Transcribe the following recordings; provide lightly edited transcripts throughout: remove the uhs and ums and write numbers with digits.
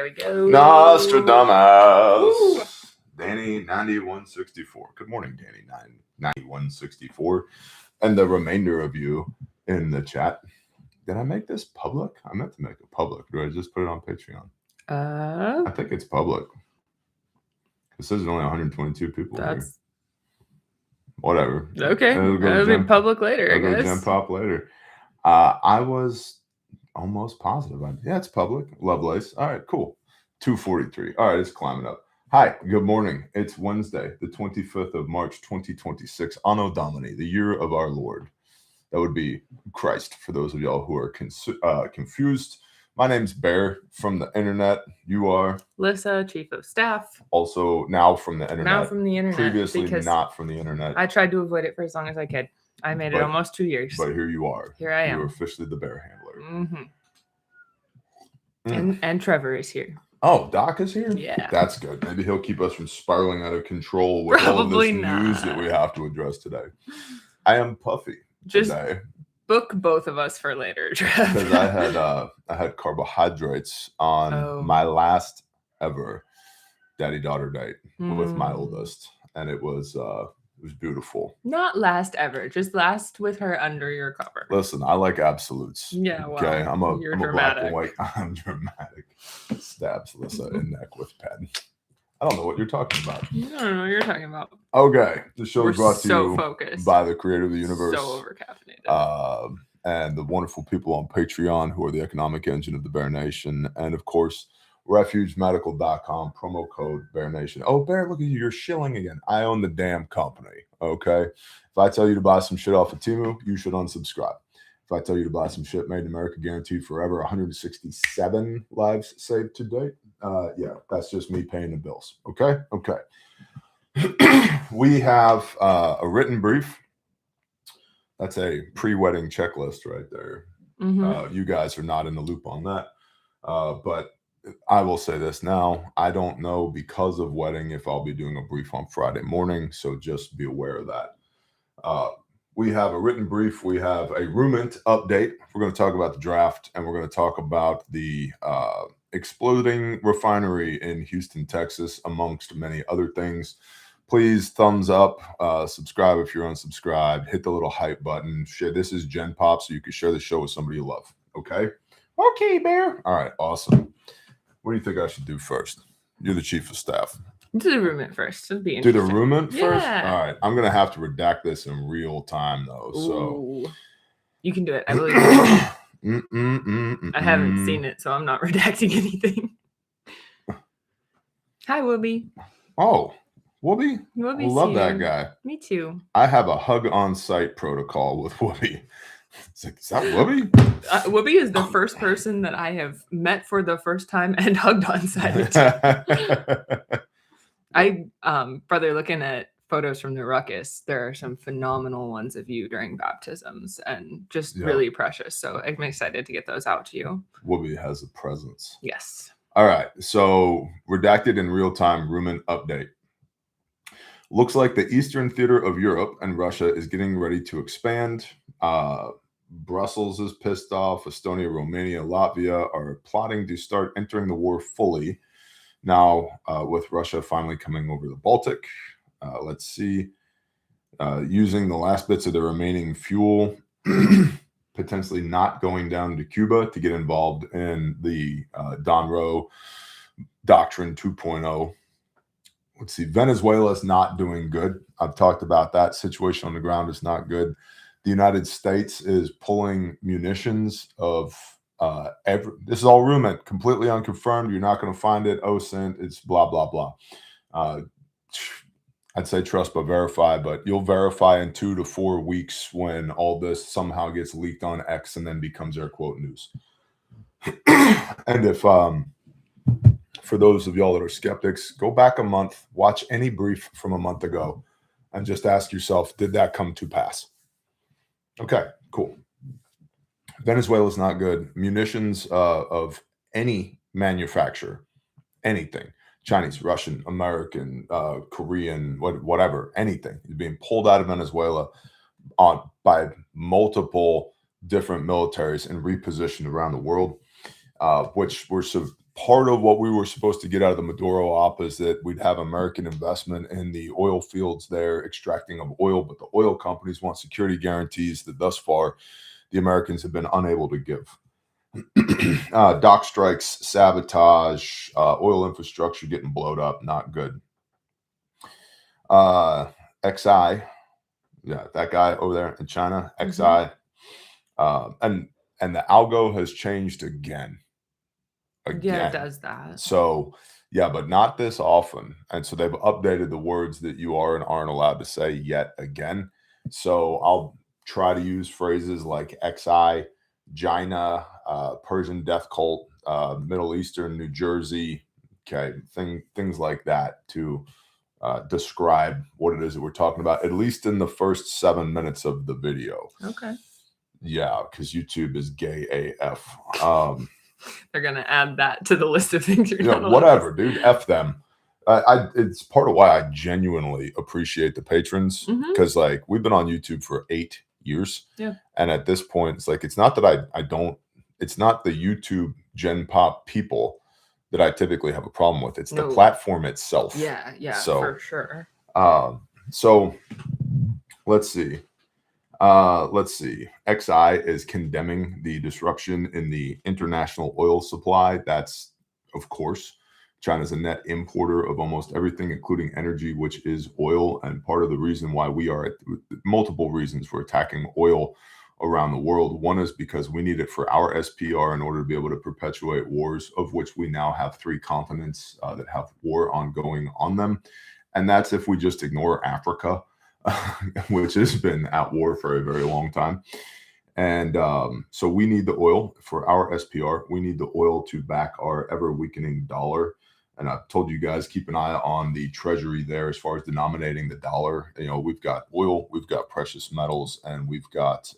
There we go. Nostradamus. Ooh. Danny 9164. Good morning, Danny 9164. And the remainder of you in the chat. Did I make this public? I meant to make it public. Do I just put it on Patreon? I think it's public. It says there's only 122 people here. Whatever. Okay. It'll be public later, I guess. Go Gen Pop later. I was almost positive. Yeah, it's public. Lovelace. All right, cool. 243. All right, it's climbing up. Hi, good morning. It's Wednesday, the 25th of March, 2026. Anno Domini, the year of our Lord. That would be Christ for those of y'all who are confused. My name's Bear from the internet. You are? Lissa, Chief of Staff. Also now from the internet. Now from the internet. Previously not from the internet. I tried to avoid it for as long as I could. I made it almost 2 years. But here you are. Here I am. You're officially the Bear handler. Mm-hmm. And Trevor is here. Oh, Doc is here? Yeah. That's good. Maybe he'll keep us from spirling out of control with all of this news that we have to address today. I am puffy today. Book both of us for later, Trev. Because I had carbohydrates on my last ever daddy-daughter date with my oldest. And it was beautiful. Not last ever, just last with her under your cover. Listen, I like absolutes. Yeah, well, okay, I'm a black and white. I'm dramatic. Stabs Lissa in neck with pen. I don't know what you're talking about. I don't know what you're talking about. Okay, the show is brought to you focused. by the creator of the universe. So overcaffeinated. And the wonderful people on Patreon who are the economic engine of the Bear Nation. And of course, refugemedical.com, promo code Bear Nation. Oh, Bear, look at you. You're shilling again. I own the damn company. Okay. If I tell you to buy some shit off of Temu, you should unsubscribe. If I tell you to buy some shit made in America, guaranteed forever, 167 lives saved to date. Yeah, that's just me paying the bills. Okay. Okay. We have a written brief. That's a pre-wedding checklist right there. You guys are not in the loop on that. But I will say this now. I don't know because of wedding if I'll be doing a brief on Friday morning. So just be aware of that. We have a written brief. We have a rumint update. We're going to talk about the draft, and we're going to talk about the exploding refinery in Houston, Texas, amongst many other things. Please thumbs up, subscribe if you're unsubscribed, hit the little hype button. Share. This is Gen Pop, so you can share the show with somebody you love. Okay? Okay, Bear. All right, awesome. What do you think I should do first? You're the chief of staff. Do the rumint first. It'll be interesting. Do the rumint first? Yeah. All right. I'm going to have to redact this in real time, though. Ooh. So you can do it. I believe I haven't seen it, so I'm not redacting anything. Hi, Whoopi. Oh, Whoopi? Whoopi's love here. That guy. Me too. I have a hug on site protocol with Whoopi. It's like, is that Whoopi? Whoopi is the first person that I have met for the first time and hugged on site. Brother, looking at photos from the ruckus, there are some phenomenal ones of you during baptisms and just really precious. So I'm excited to get those out to you. Whoopi has a presence. Yes. All right. So redacted in real time rumint update. Looks like the Eastern Theater of Europe and Russia is getting ready to expand. Brussels is pissed off. Estonia, Romania, Latvia are plotting to start entering the war fully. Now, with Russia finally coming over the Baltic, let's see, using the last bits of the remaining fuel, potentially not going down to Cuba to get involved in the Donroe Doctrine 2.0. Let's see, Venezuela is not doing good. I've talked about that. Situation on the ground is not good. The United States is pulling munitions of this is all rumint, completely unconfirmed. You're not going to find it. OSINT, it's blah, blah, blah. I'd say trust but verify, but you'll verify in 2 to 4 weeks when all this somehow gets leaked on X and then becomes air quote news. And if for those of y'all that are skeptics, go back a month, watch any brief from a month ago, and just ask yourself, did that come to pass? Okay, cool. Venezuela is not good. Munitions of any manufacturer, anything, Chinese, Russian, American, Korean, whatever, anything is being pulled out of Venezuela by multiple different militaries and repositioned around the world, which were part of what we were supposed to get out of the Maduro op is that we'd have American investment in the oil fields there, extracting of oil, but the oil companies want security guarantees that thus far the Americans have been unable to give. Dock strikes, sabotage, oil infrastructure getting blowed up, not good. XI, yeah, that guy over there in China, XI, and the algo has changed again. Yeah, it does that. So yeah, but not this often. And so they've updated the words that you are and aren't allowed to say yet again. So I'll try to use phrases like XI, Gina, Persian death cult, Middle Eastern, New Jersey, okay, things like that to describe what it is that we're talking about, at least in the first 7 minutes of the video. Okay. Yeah, because YouTube is gay AF. They're gonna add that to the list of things you're not whatever, dude. F them. It's part of why I genuinely appreciate the patrons, because like we've been on YouTube for 8 years. Yeah. And at this point, it's like it's not that I don't. It's not the YouTube Gen Pop people that I typically have a problem with. It's the platform itself. Yeah. Yeah. So for sure. So let's see. XI is condemning the disruption in the international oil supply. That's, of course, China's a net importer of almost everything, including energy, which is oil. And part of the reason why we are, multiple reasons for attacking oil around the world. One is because we need it for our SPR in order to be able to perpetuate wars, of which we now have 3 continents that have war ongoing on them. And that's if we just ignore Africa, which has been at war for a very long time. And so we need the oil for our SPR. We need the oil to back our ever weakening dollar. And I've told you guys, keep an eye on the treasury there as far as denominating the dollar. You know, we've got oil, we've got precious metals, and we've got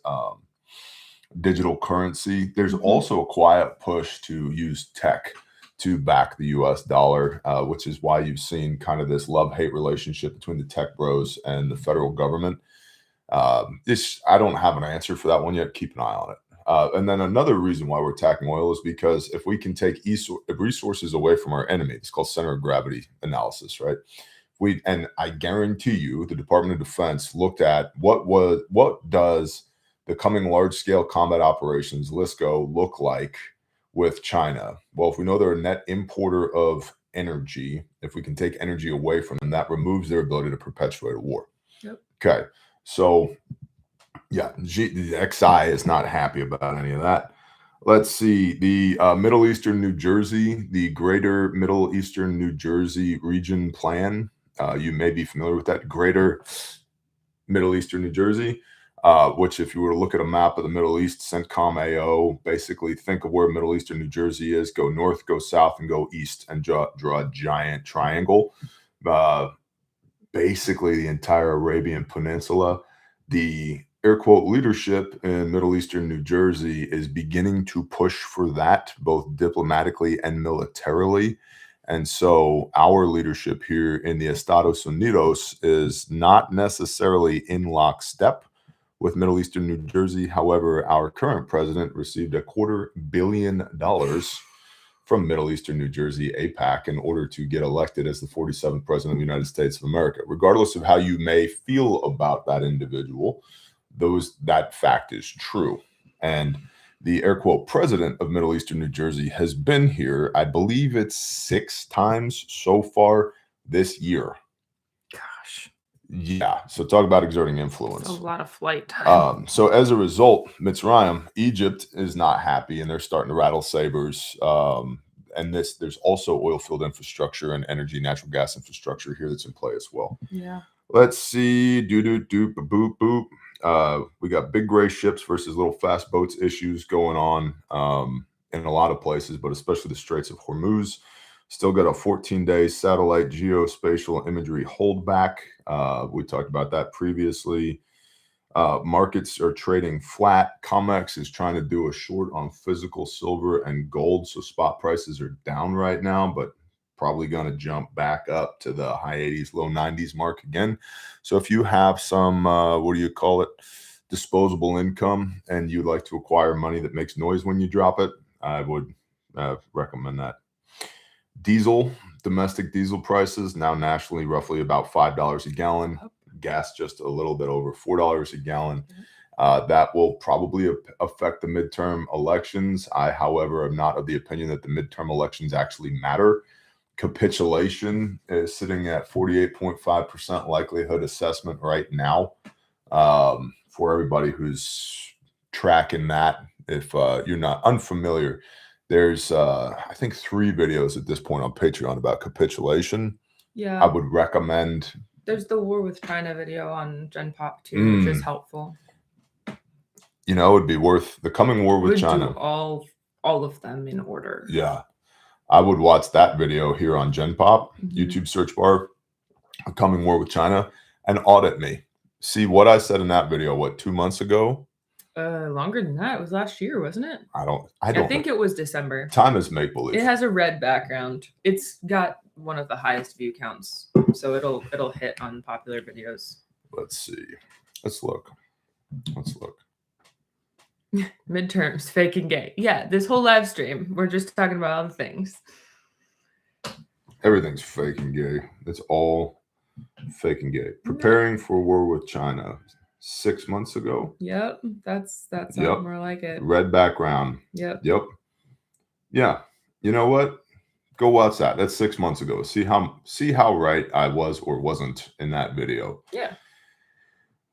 digital currency. There's also a quiet push to use tech to back the US dollar, which is why you've seen kind of this love-hate relationship between the tech bros and the federal government. I don't have an answer for that one yet. Keep an eye on it. And then another reason why we're attacking oil is because if we can take resources away from our enemy, it's called center of gravity analysis, right? And I guarantee you the Department of Defense looked at what does the coming large-scale combat operations, LSCO, look like with China? Well, if we know they're a net importer of energy, if we can take energy away from them, that removes their ability to perpetuate a war. Yep. Okay. So yeah, the XI is not happy about any of that. Let's see. The Middle Eastern New Jersey, the Greater Middle Eastern New Jersey Region Plan. You may be familiar with that. Greater Middle Eastern New Jersey. Which if you were to look at a map of the Middle East, CENTCOM AO, basically think of where Middle Eastern New Jersey is, go north, go south, and go east, and draw a giant triangle. Basically the entire Arabian Peninsula. The air quote leadership in Middle Eastern New Jersey is beginning to push for that, both diplomatically and militarily. And so our leadership here in the Estados Unidos is not necessarily in lockstep with Middle Eastern New Jersey. However, our current president received $250 million from Middle Eastern New Jersey, APAC, in order to get elected as the 47th president of the United States of America. Regardless of how you may feel about that individual, that fact is true. And the air quote president of Middle Eastern New Jersey has been here, I believe it's 6 times so far this year. Gosh. Yeah, so talk about exerting influence. That's a lot of flight time. So as a result, Mitzrayim, Egypt is not happy, and they're starting to rattle sabers. And there's also oil field infrastructure and energy, natural gas infrastructure here that's in play as well. Yeah. Let's see. Boop, boop. We got big gray ships versus little fast boats issues going on in a lot of places, but especially the Straits of Hormuz. Still got a 14-day satellite geospatial imagery holdback. We talked about that previously. Markets are trading flat. COMEX is trying to do a short on physical silver and gold. So spot prices are down right now, but probably going to jump back up to the high 80s, low 90s mark again. So if you have some, disposable income, and you'd like to acquire money that makes noise when you drop it, I would recommend that. Diesel, domestic diesel prices now nationally roughly about $5 a gallon. Gas just a little bit over $4 a gallon. That will probably affect the midterm elections. I, however, am not of the opinion that the midterm elections actually matter. Capitulation is sitting at 48.5% likelihood assessment right now. For everybody who's tracking that, if you're not unfamiliar, there's I think 3 videos at this point on Patreon about capitulation. Yeah, I would recommend. There's the War with China video on Gen Pop too, which is helpful. You know, it'd be worth the coming war with China. Do all of them in order. Yeah, I would watch that video here on Gen Pop, YouTube search bar, a coming war with China, and audit me. See what I said in that video, what, 2 months ago? Longer than that. It was last year, wasn't it? I think it was December. Time is make believe. It has a red background. It's got one of the highest view counts, so it'll hit on popular videos. Let's see. Let's look. Midterms, fake and gay. Yeah, this whole live stream, we're just talking about all the things. Everything's fake and gay. It's all fake and gay. Preparing for war with China 6 months ago. Yep, that's more like it. Red background. Yep. Yeah. You know what? Go watch that. That's 6 months ago. See how right I was or wasn't in that video. Yeah.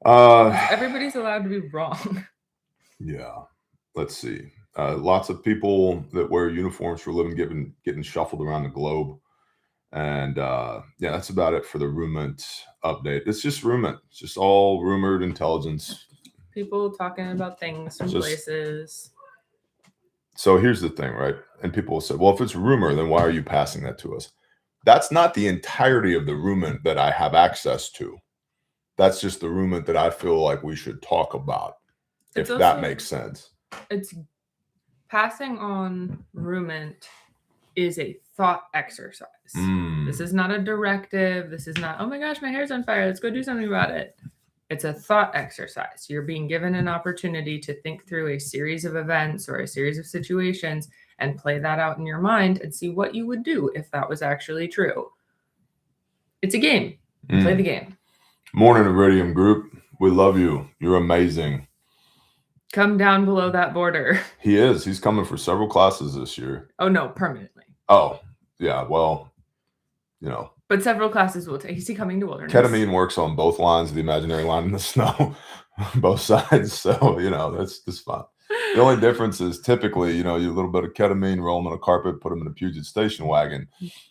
Everybody's allowed to be wrong. Yeah. Let's see. Lots of people that wear uniforms for a living getting shuffled around the globe. And yeah, that's about it for the rumint update. It's just rumint. It's just all rumored intelligence. People talking about things from places. So here's the thing, right? And people will say, well, if it's rumor, then why are you passing that to us? That's not the entirety of the rumint that I have access to. That's just the rumint that I feel like we should talk about. If that makes sense. It's passing on rumint is a thought exercise. This is not a directive. This is not, oh my gosh, my hair's on fire. Let's go do something about it. It's a thought exercise. You're being given an opportunity to think through a series of events or a series of situations and play that out in your mind and see what you would do if that was actually true. It's a game. Play the game. Morning, Iridium Group. We love you. You're amazing. Come down below that border. He is. He's coming for several classes this year. Oh, no, permanently. Oh, yeah. Well, you know. But several classes will take. Is he coming to Wilderness? Ketamine works on both lines of the imaginary line in the snow, both sides. So, you know, that's fun. The only difference is typically, you know, you a little bit of ketamine, roll them on a carpet, put them in a Puget Station wagon.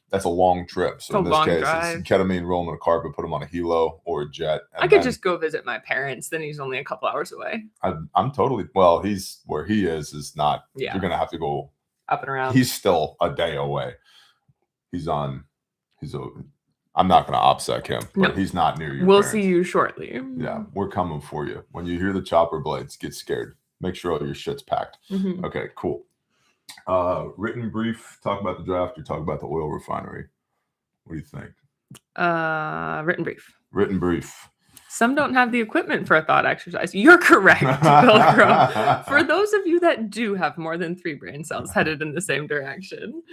That's a long trip. So in this case, it's ketamine, roll them on a carpet, put them on a helo or a jet. I could just go visit my parents. Then he's only a couple hours away. I'm totally, well, he's where he is not, you're going to have to go up and around. He's still a day away. I'm not going to OPSEC him, but he's not near you. We'll see you shortly. Yeah, we're coming for you. When you hear the chopper blades, get scared. Make sure all your shit's packed. Okay, cool. Written brief, talk about the draft or talk about the oil refinery. What do you think? Written brief. Written brief. Some don't have the equipment for a thought exercise. You're correct, Pilgrim. For those of you that do have more than 3 brain cells headed in the same direction.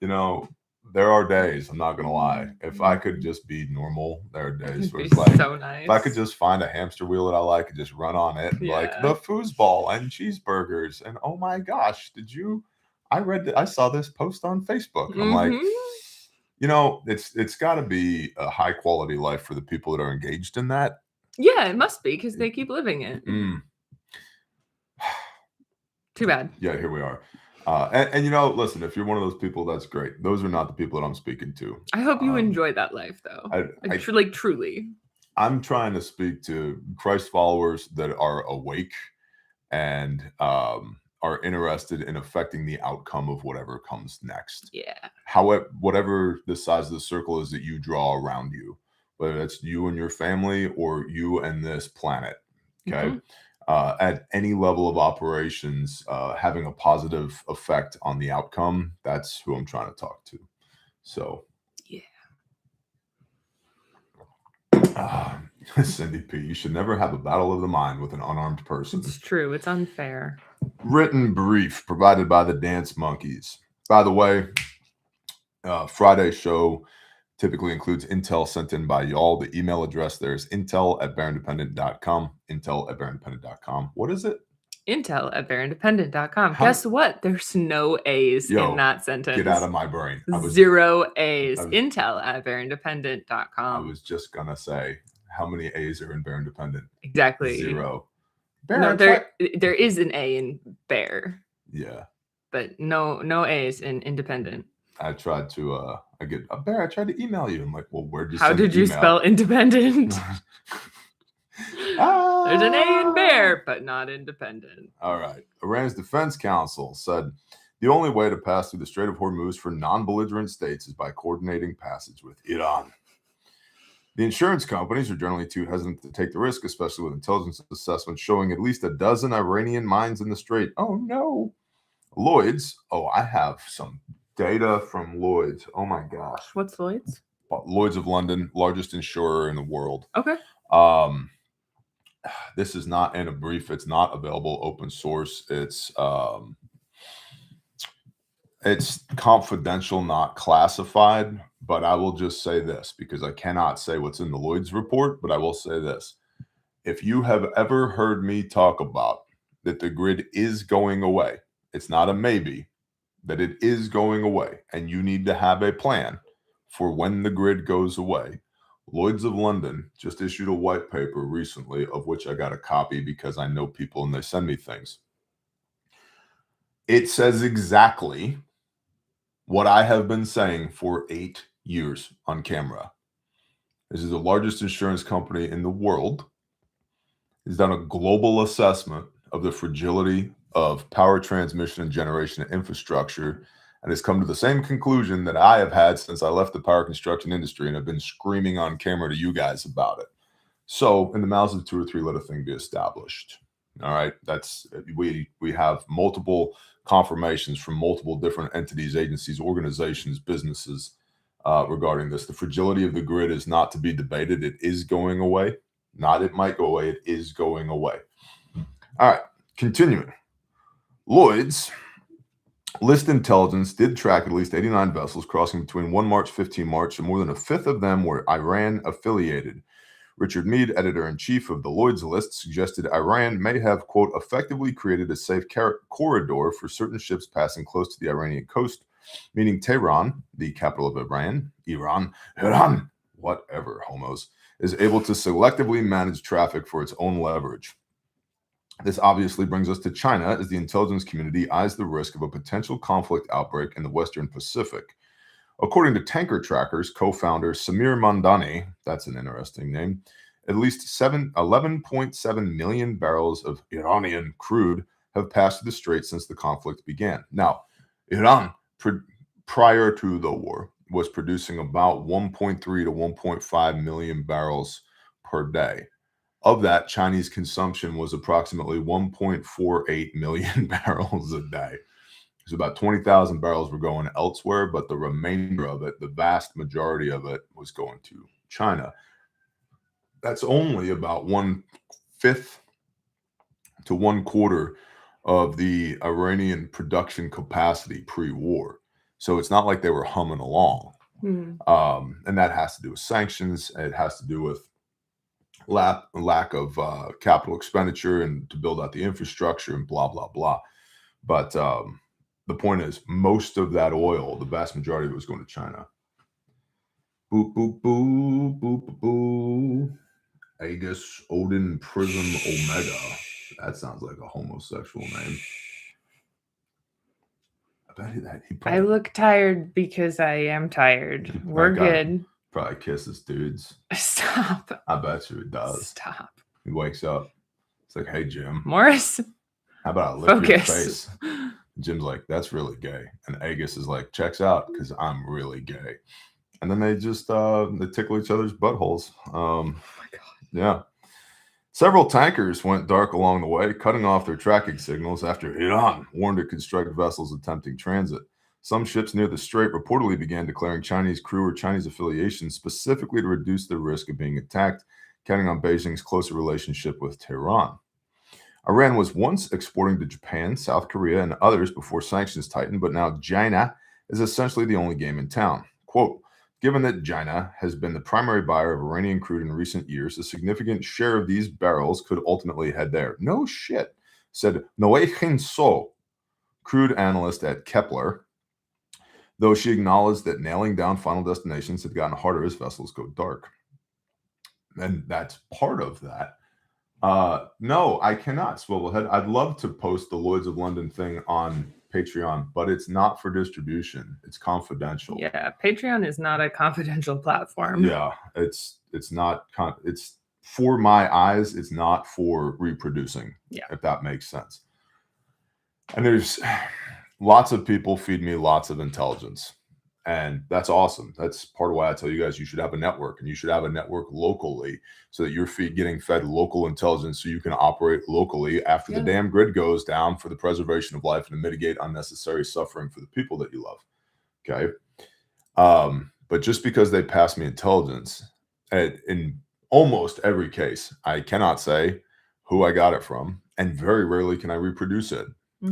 You know, there are days, I'm not going to lie. If I could just be normal, there are days where it's like, so nice. If I could just find a hamster wheel that I like and just run on it, like the foosball and cheeseburgers. And oh my gosh, I saw this post on Facebook. I'm like, you know, it's got to be a high quality life for the people that are engaged in that. Yeah, it must be because they keep living it. Too bad. Yeah, here we are. And you know, listen, if you're one of those people, that's great. Those are not the people that I'm speaking to. I hope you enjoy that life, though. Truly. I'm trying to speak to Christ followers that are awake and are interested in affecting the outcome of whatever comes next. Yeah. However, whatever the size of the circle is that you draw around you, whether that's you and your family or you and this planet. Okay. At any level of operations, having a positive effect on the outcome, that's who I'm trying to talk to. So, yeah. Cindy P, you should never have a battle of the mind with an unarmed person. It's true. It's unfair. Written brief provided by the Dance Monkeys. By the way, Friday's show typically includes intel sent in by y'all. The email address there is intel@bearindependent.com. Intel@bearindependent.com. What is it? Intel@bearindependent.com. Guess what? There's no A's in that sentence. Get out of my brain. 0 A's. Intel@bearindependent.com. I was just going to say, how many A's are in Bear Independent? Exactly. 0. No, there is an A in Bear. Yeah. But no A's in Independent. I tried to Bear, I tried to email you. I'm like, well, where'd you How did you spell independent? There's an A in Bear, but not independent. All right. Iran's Defense Council said the only way to pass through the Strait of Hormuz for non-belligerent states is by coordinating passage with Iran. The insurance companies are generally too hesitant to take the risk, especially with intelligence assessments showing at least a dozen Iranian mines in the strait. Oh, no. Lloyd's. Oh, I have some data from Lloyd's. Oh, my gosh. What's Lloyd's? Lloyd's of London, largest insurer in the world. Okay. This is not in a brief. It's not available open source. It's confidential, not classified. But I will just say this, because I cannot say what's in the Lloyd's report, but I will say this. If you have ever heard me talk about that the grid is going away, it's not a maybe, that it is going away, and you need to have a plan for when the grid goes away. Lloyd's of London just issued a white paper recently, of which I got a copy because I know people and they send me things. It says exactly what I have been saying for 8 years on camera. This is the largest insurance company in the world. It's done a global assessment of the fragility of power transmission and generation infrastructure, and has come to the same conclusion that I have had since I left the power construction industry and have been screaming on camera to you guys about it. So in the mouths of 2 or 3, let a thing be established. All right. We have multiple confirmations from multiple different entities, agencies, organizations, businesses regarding this. The fragility of the grid is not to be debated. It is going away. Not it might go away. It is going away. All right. Continuing. Lloyd's List Intelligence did track at least 89 vessels crossing between 1 March, 15 March, and more than a fifth of them were Iran affiliated. Richard Mead, editor-in-chief of the Lloyd's List, suggested Iran may have, quote, effectively created a safe corridor for certain ships passing close to the Iranian coast, meaning Tehran, the capital of Iran, whatever, homos, is able to selectively manage traffic for its own leverage. This obviously brings us to China, as the intelligence community eyes the risk of a potential conflict outbreak in the Western Pacific. According to Tanker Trackers co-founder Samir Mandani, that's an interesting name, at least 11.7 million barrels of Iranian crude have passed through the strait since the conflict began. Now, Iran, prior to the war, was producing about 1.3 to 1.5 million barrels per day. Of that, Chinese consumption was approximately 1.48 million barrels a day. So about 20,000 barrels were going elsewhere, but the remainder of it, the vast majority of it, was going to China. That's only about 1/5 to 1/4 of the Iranian production capacity pre-war. So it's not like they were humming along. And that has to do with sanctions. It has to do with lack of capital expenditure and to build out the infrastructure and blah, blah, blah. But the point is, most of that oil, the vast majority of it, was going to China. Boop, boop, boop, boop, boop. Aegis, Odin, Prism, Omega. That sounds like a homosexual name. I bet he probably, I look tired because I am tired. We're good. Probably kisses dudes. Stop. I bet you it does. Stop. He wakes up. It's like, hey, Jim. Morris. How about I lick your face? Jim's like, that's really gay. And Aegis is like, checks out because I'm really gay. And then they just they tickle each other's buttholes. Oh my God. Yeah. Several tankers went dark along the way, cutting off their tracking signals after Iran warned to construct vessels attempting transit. Some ships near the strait reportedly began declaring Chinese crew or Chinese affiliations specifically to reduce the risk of being attacked, counting on Beijing's closer relationship with Tehran. Iran was once exporting to Japan, South Korea, and others before sanctions tightened, but now China is essentially the only game in town. Quote, given that China has been the primary buyer of Iranian crude in recent years, a significant share of these barrels could ultimately head there. No shit, said Noe Hin So, crude analyst at Kepler, though she acknowledged that nailing down final destinations had gotten harder as vessels go dark. And that's part of that. No, I cannot, Swivelhead. I'd love to post the Lloyds of London thing on Patreon, but it's not for distribution. It's confidential. Yeah, Patreon is not a confidential platform. Yeah, it's not. It's for my eyes. It's not for reproducing. Yeah, if that makes sense. And there's lots of people feed me lots of intelligence, and that's awesome. That's part of why I tell you guys you should have a network, and you should have a network locally so that you're getting fed local intelligence so you can operate locally after the damn grid goes down for the preservation of life and to mitigate unnecessary suffering for the people that you love. Okay. But just because they pass me intelligence, in almost every case, I cannot say who I got it from, and very rarely can I reproduce it.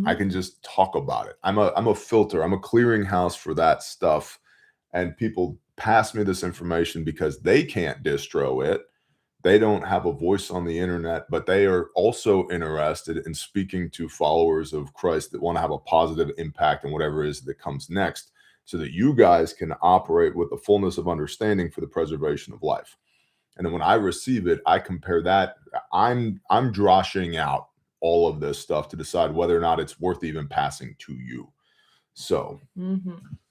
I can just talk about it. I'm a filter. I'm a clearinghouse for that stuff. And people pass me this information because they can't distro it. They don't have a voice on the internet, but they are also interested in speaking to followers of Christ that want to have a positive impact in whatever it is that comes next, so that you guys can operate with the fullness of understanding for the preservation of life. And then when I receive it, I compare that. I'm droshing out all of this stuff to decide whether or not it's worth even passing to you. So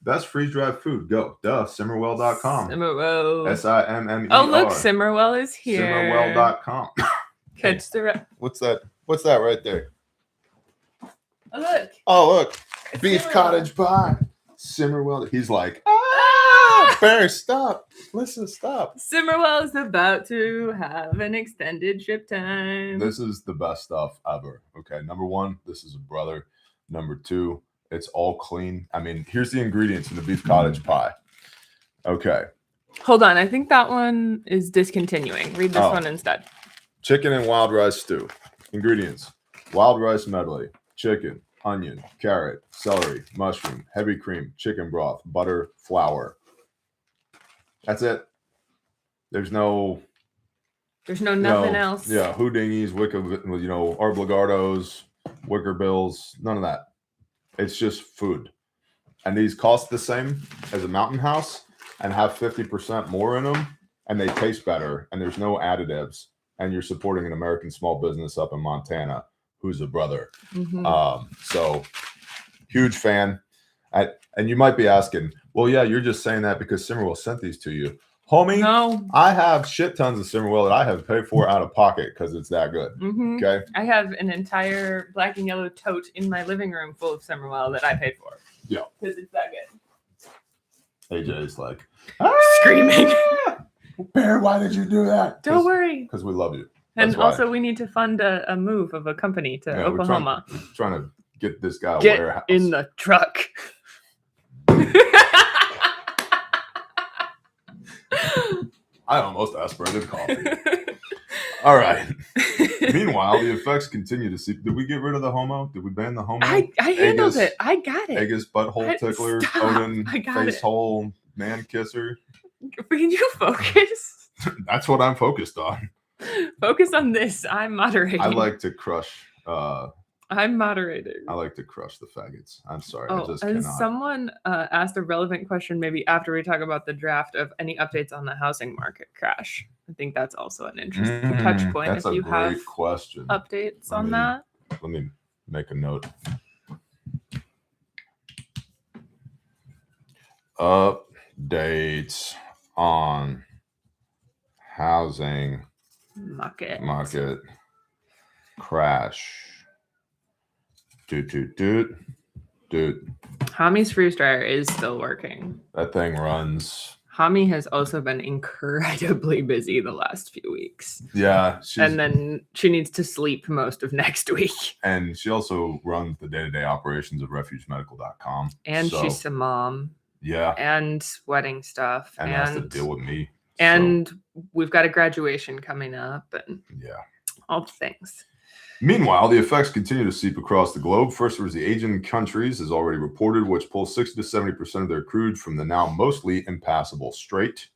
best freeze dried food, go. Simmerwell.com. Simmerwell. SIMMER. Oh, look, Simmerwell is here. Simmerwell.com. Catch the What's that? What's that right there? Oh, look. Oh, look. It's Beef Simmerwell. cottage pie. Simmerwell. He's like, Bear, stop. Listen, stop. Simmerwell is about to have an extended ship time. This is the best stuff ever. Okay, number one, this is a brother. Number two, it's all clean. I mean, here's the ingredients in the beef cottage pie. Okay. Hold on. I think that one is discontinuing. Read this one instead. Chicken and wild rice stew. Ingredients. Wild rice medley. Chicken, onion, carrot, celery, mushroom, heavy cream, chicken broth, butter, flour. That's it. There's nothing else. Yeah, houdini's, arblagardos, wicker bills, none of that. It's just food. And these cost the same as a Mountain House and have 50% more in them, and they taste better, and there's no additives, and you're supporting an American small business up in Montana who's a brother. So huge fan. And you might be asking, well, yeah, you're just saying that because Simmerwell sent these to you. Homie, no, I have shit tons of Simmerwell that I have paid for out of pocket because it's that good. Okay. I have an entire black and yellow tote in my living room full of Simmerwell that I paid for. Yeah. Because it's that good. AJ's like, screaming. Bear, why did you do that? Don't worry. Because we love you. And also, we need to fund a move of a company to Oklahoma. We're trying to get this guy a Get warehouse. in the truck. I almost aspirated coffee. All right. Meanwhile, the effects continue to see. Did we get rid of the homo? Did we ban the homo? I handled it. I got it. Aegis butthole tickler, Odin face hole man kisser. Can you focus? That's what I'm focused on. Focus on this. I'm moderating. I like to crush. I'm moderating. I like to crush the faggots. I'm sorry. Oh, I just and cannot. someone asked a relevant question maybe after we talk about the draft of any updates on the housing market crash. I think that's also an interesting touch point. That's if you a great have question. Updates on that. Let me make a note. Updates on housing Market crash. Dude. Hami's freeze dryer is still working. That thing runs. Hami has also been incredibly busy the last few weeks. Yeah. And then she needs to sleep most of next week. And she also runs the day-to-day operations of refugemedical.com. And she's a mom. Yeah. And wedding stuff. And has to deal with me. And we've got a graduation coming up. And yeah. all the things. Meanwhile, the effects continue to seep across the globe. First, there was the Asian countries, as already reported, which pull 60 to 70% of their crude from the now mostly impassable strait.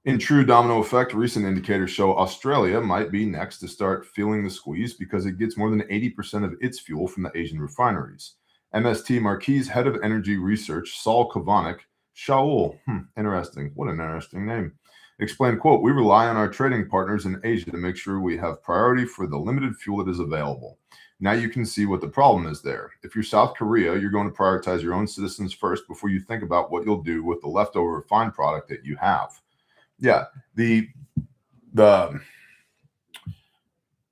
In true domino effect, recent indicators show Australia might be next to start feeling the squeeze because it gets more than 80% of its fuel from the Asian refineries. MST Marquis head of energy research, Saul Kavanik, Shaul, interesting, what an interesting name, explained, quote, "We rely on our trading partners in Asia to make sure we have priority for the limited fuel that is available. Now you can see what the problem is there. If you're South Korea, you're going to prioritize your own citizens first before you think about what you'll do with the leftover refined product that you have." Yeah, the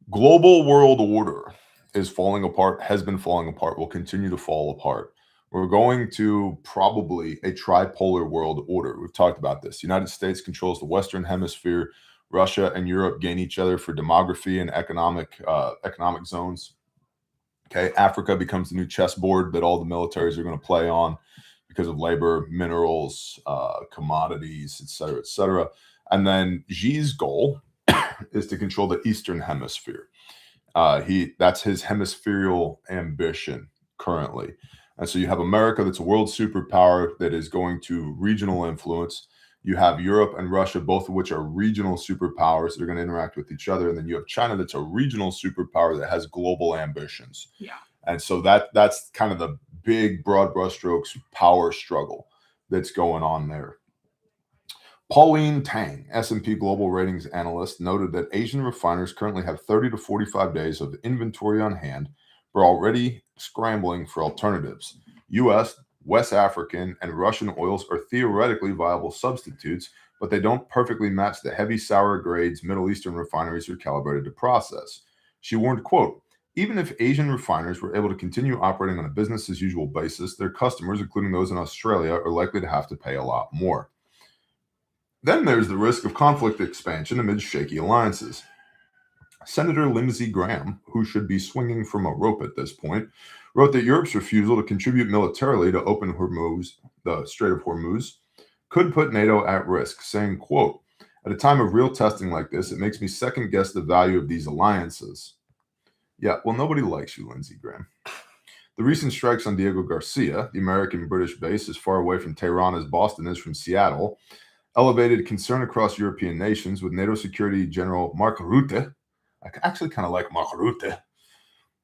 global world order is falling apart, has been falling apart, will continue to fall apart. We're going to probably a tripolar world order. We've talked about this. The United States controls the Western Hemisphere. Russia and Europe gain each other for demography and economic zones. Okay, Africa becomes the new chessboard that all the militaries are going to play on because of labor, minerals, commodities, et cetera, et cetera. And then Xi's goal is to control the Eastern Hemisphere. That's his hemispherial ambition currently. And so you have America, that's a world superpower that is going to regional influence. You have Europe and Russia, both of which are regional superpowers that are going to interact with each other. And then you have China, that's a regional superpower that has global ambitions. Yeah. And so that's kind of the big broad brushstrokes power struggle that's going on there. Pauline Tang, S&P Global Ratings analyst, noted that Asian refiners currently have 30 to 45 days of inventory on hand, but are already scrambling for alternatives. U.S., West African, and Russian oils are theoretically viable substitutes, but they don't perfectly match the heavy sour grades Middle Eastern refineries are calibrated to process. She warned, quote, "Even if Asian refiners were able to continue operating on a business-as-usual basis, their customers, including those in Australia, are likely to have to pay a lot more." Then there's the risk of conflict expansion amid shaky alliances. Senator Lindsey Graham, who should be swinging from a rope at this point, wrote that Europe's refusal to contribute militarily to open the Strait of Hormuz, could put NATO at risk, saying, quote, "At a time of real testing like this, it makes me second guess the value of these alliances." Yeah, well, nobody likes you, Lindsey Graham. The recent strikes on Diego Garcia, the American-British base as far away from Tehran as Boston is from Seattle, elevated concern across European nations, with NATO Security General Mark Rutte, I actually kind of like Mark Rutte,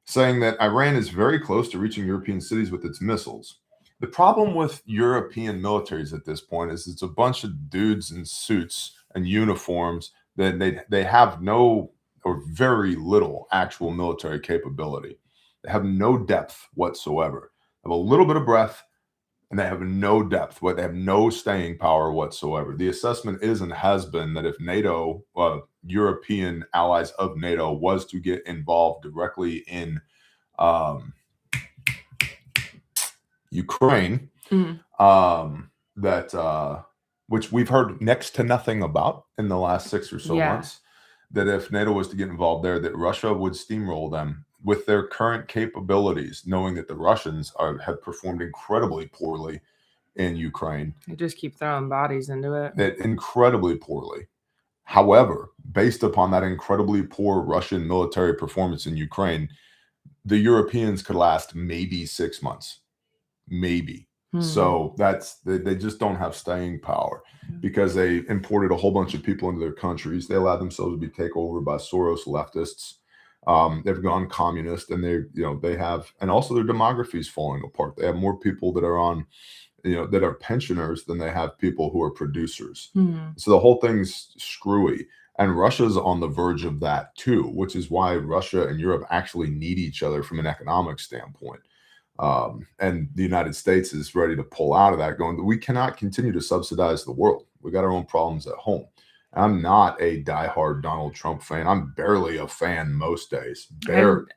saying that Iran is very close to reaching European cities with its missiles. The problem with European militaries at this point is it's a bunch of dudes in suits and uniforms that they have no or very little actual military capability. They have no depth whatsoever. They have a little bit of breadth, and they have no depth. They have no staying power whatsoever. The assessment is and has been that if NATO, European allies of NATO, was to get involved directly in Ukraine, which we've heard next to nothing about in the last 6 or so months, that if NATO was to get involved there, that Russia would steamroll them with their current capabilities, knowing that the Russians have performed incredibly poorly in Ukraine. They just keep throwing bodies into it. Incredibly poorly. However, based upon that incredibly poor Russian military performance in Ukraine, the Europeans could last maybe 6 months. Maybe. So they just don't have staying power because they imported a whole bunch of people into their countries. They allowed themselves to be taken over by Soros leftists. They've gone communist, and they have, and also their demography is falling apart. They have more people that are on, that are pensioners than they have people who are producers. So the whole thing's screwy. And Russia's on the verge of that too, which is why Russia and Europe actually need each other from an economic standpoint. And the United States is ready to pull out of that, going, we cannot continue to subsidize the world. We got our own problems at home. I'm not a diehard Donald Trump fan. I'm barely a fan most days.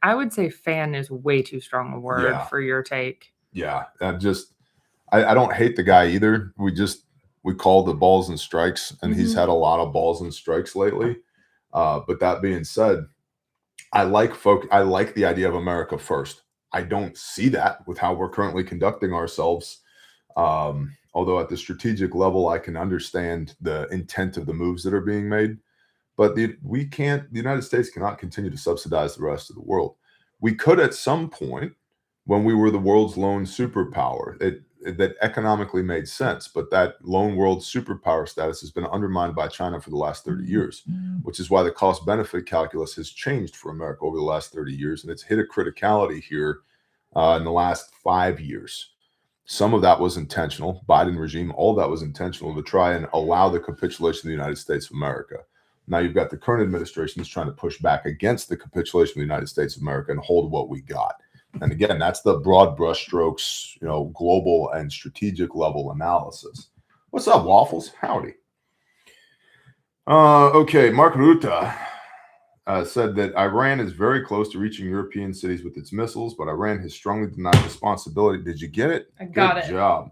I would say fan is way too strong a word for your take. Yeah. I don't hate the guy either. We call the balls and strikes, and he's had a lot of balls and strikes lately. But that being said, I like the idea of America first. I don't see that with how we're currently conducting ourselves. Although at the strategic level, I can understand the intent of the moves that are being made. But the United States cannot continue to subsidize the rest of the world. We could at some point when we were the world's lone superpower. That economically made sense, but that lone world superpower status has been undermined by China for the last 30 years, which is why the cost-benefit calculus has changed for America over the last 30 years, and it's hit a criticality here in the last 5 years. Some of that was intentional. Biden regime, all that was intentional to try and allow the capitulation of the United States of America. Now you've got the current administration that's trying to push back against the capitulation of the United States of America and hold what we got. And again, that's the broad brushstrokes, global and strategic level analysis. What's up, Waffles? Howdy. Okay, Mark Rutte said that Iran is very close to reaching European cities with its missiles, but Iran has strongly denied responsibility. Did you get it? I got it. Good job.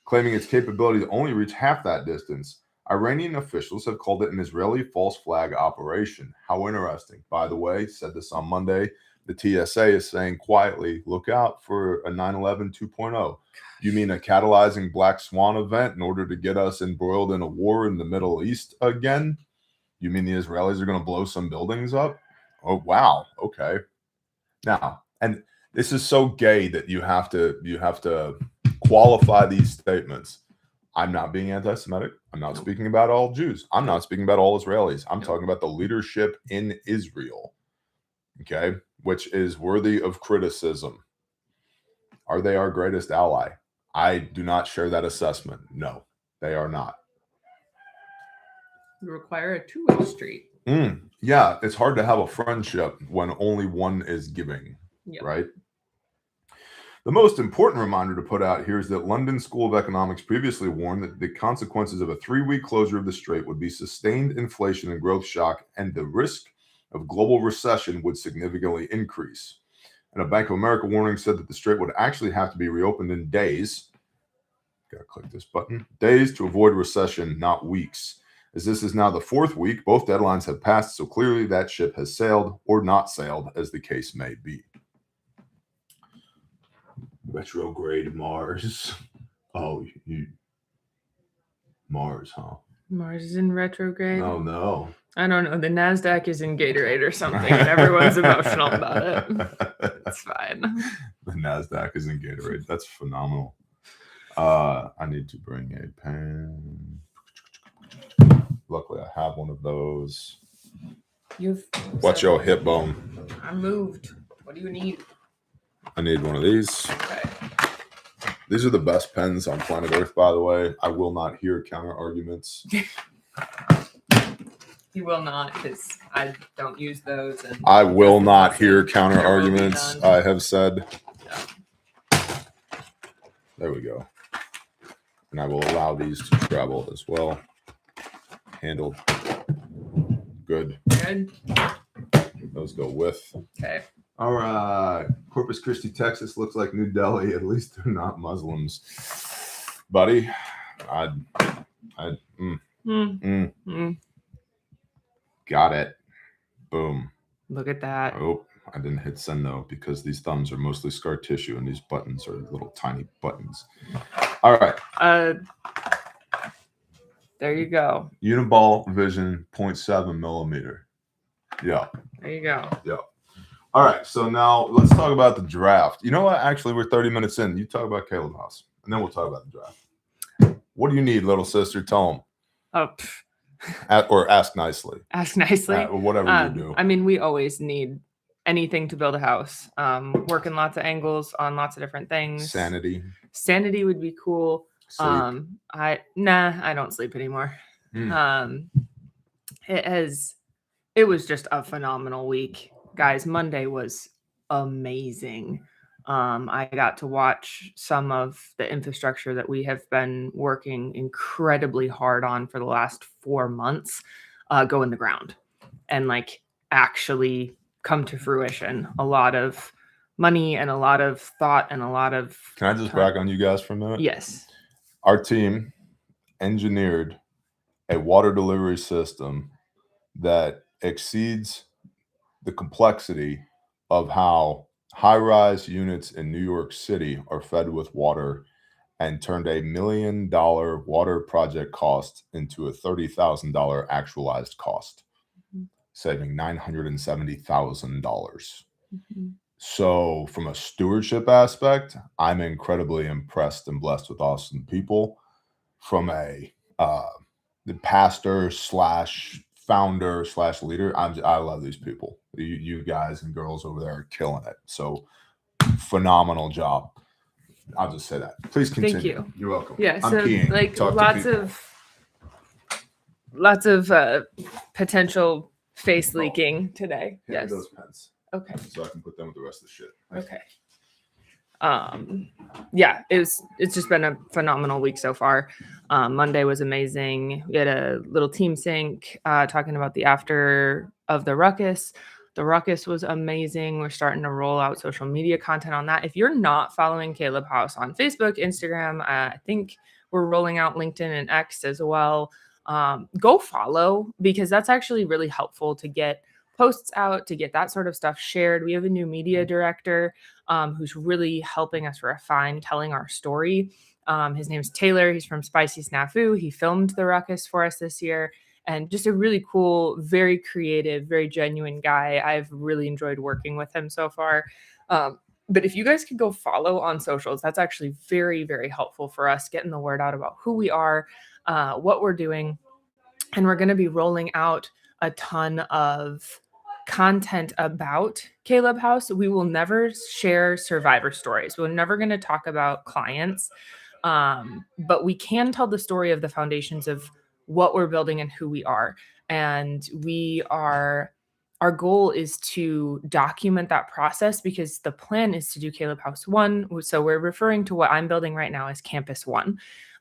Claiming its capability to only reach half that distance. Iranian officials have called it an Israeli false flag operation. How interesting. By the way, said this on Monday. The TSA is saying quietly, look out for a 9/11 2.0. You mean a catalyzing black swan event in order to get us embroiled in a war in the Middle East again? You mean the Israelis are going to blow some buildings up? Oh, wow. Okay. Now, and this is so gay that you have to qualify these statements. I'm not being anti-Semitic. I'm not speaking about all Jews. I'm not speaking about all Israelis. I'm talking about the leadership in Israel. Okay, which is worthy of criticism. Are they our greatest ally? I do not share that assessment. No, they are not. You require a two-way street. Yeah, it's hard to have a friendship when only one is giving, right? The most important reminder to put out here is that London School of Economics previously warned that the consequences of a 3-week closure of the strait would be sustained inflation and growth shock, and the risk of global recession would significantly increase. And a Bank of America warning said that the strait would actually have to be reopened in days. Gotta click this button. Days to avoid recession, not weeks. As this is now the 4th week, both deadlines have passed, so clearly that ship has sailed or not sailed, as the case may be. Retrograde Mars. Oh, Mars, huh? Mars is in retrograde. Oh, no. I don't know. The NASDAQ is in Gatorade or something, and everyone's emotional about it. It's fine. The NASDAQ is in Gatorade. That's phenomenal. I need to bring a pen. Luckily, I have one of those. What's your hip bone? I moved. What do you need? I need one of these. Okay. These are the best pens on planet Earth, by the way. I will not hear counter arguments. You will not, because I don't use those. And I will not hear counter arguments, I have said. Yeah. There we go. And I will allow these to travel as well. Handled. Good. Good. Those go with. Okay. All right. Corpus Christi, Texas looks like New Delhi. At least they're not Muslims. Buddy, Got it. Boom. Look at that. Oh, I didn't hit send though, because these thumbs are mostly scar tissue and these buttons are little tiny buttons. All right. There you go. Uniball Vision 0.7 millimeter. Yeah. There you go. Yeah. All right. So now let's talk about the draft. You know what? Actually, we're 30 minutes in. You talk about KALEB House, and then we'll talk about the draft. What do you need, little sister? Tell them. Or ask nicely. Ask nicely. Or whatever you do. I mean, we always need anything to build a house. Working lots of angles on lots of different things. Sanity would be cool. Sleep. I don't sleep anymore. It was just a phenomenal week, guys. Monday was amazing. I got to watch some of the infrastructure that we have been working incredibly hard on for the last 4 months go in the ground and actually come to fruition. A lot of money and a lot of thought and a lot of Can I just brag on you guys for a minute? Yes. Our team engineered a water delivery system that exceeds the complexity of how high-rise units in New York City are fed with water, and turned $1 million water project cost into a $30,000 actualized cost. saving $970,000. Mhm. So from a stewardship aspect, I'm incredibly impressed and blessed with awesome people. From a the pastor slash founder slash leader, I love these people. You guys and girls over there are killing it. So phenomenal job. I'll just say that. Please continue. Thank you. You're welcome. Yeah, I'm so peeing. like Talk to lots of potential face Oh. leaking today. Hand me Yes. those pens Okay. so I can put them with the rest of the shit. Okay. Yeah, it's just been a phenomenal week so far. Monday was amazing. We had a little team sync talking about the after of the ruckus. The ruckus was amazing. We're starting to roll out social media content on that. If you're not following KALEB House on Facebook, Instagram, I think we're rolling out LinkedIn and X as well. Go follow, because that's actually really helpful to get posts out, to get that sort of stuff shared. We have a new media director who's really helping us refine telling our story. His name's Taylor. He's from Spicy Snafu. He filmed the ruckus for us this year, and just a really cool, very creative, very genuine guy. I've really enjoyed working with him so far. But if you guys could go follow on socials, that's actually very, very helpful for us getting the word out about who we are, what we're doing. And we're going to be rolling out a ton of content about KALEB House. We will never share survivor stories. We're never going to talk about clients, but we can tell the story of the foundations of what we're building and who we are. And our goal is to document that process, because the plan is to do KALEB House 1. So we're referring to what I'm building right now as Campus 1.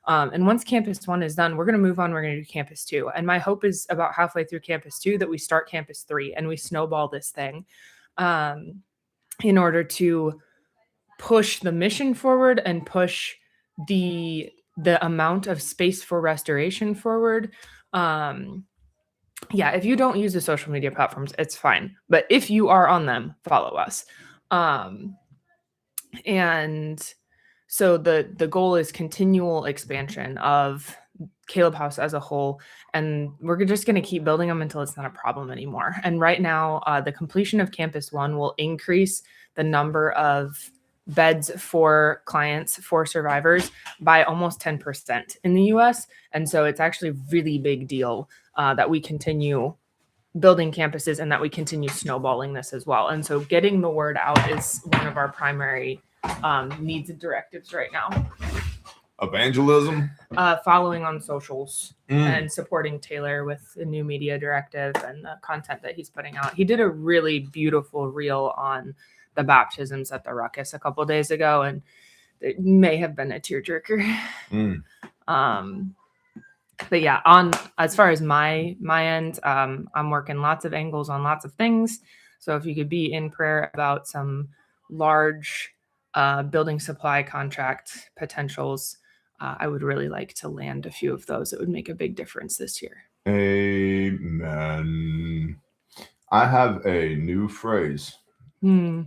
And once Campus 1 is done, we're going to move on. We're going to do Campus 2. And my hope is about halfway through Campus 2 that we start Campus 3 and we snowball this thing in order to push the mission forward and push the amount of space for restoration forward. Yeah, if you don't use the social media platforms, it's fine. But if you are on them, follow us. And so the goal is continual expansion of KALEB House as a whole, and we're just going to keep building them until it's not a problem anymore. And right now, the completion of Campus 1 will increase the number of beds for clients, for survivors, by almost 10% in the US. And so it's actually a really big deal that we continue building campuses and that we continue snowballing this as well. And so getting the word out is one of our primary needs and directives right now. Evangelism, following on socials and supporting Taylor with the new media directive and the content that he's putting out. He did a really beautiful reel on the baptisms at the ruckus a couple of days ago, and it may have been a tearjerker. But yeah, on as far as my end, I'm working lots of angles on lots of things. So if you could be in prayer about some large building supply contract potentials, I would really like to land a few of those. It would make a big difference this year. Amen. I have a new phrase. We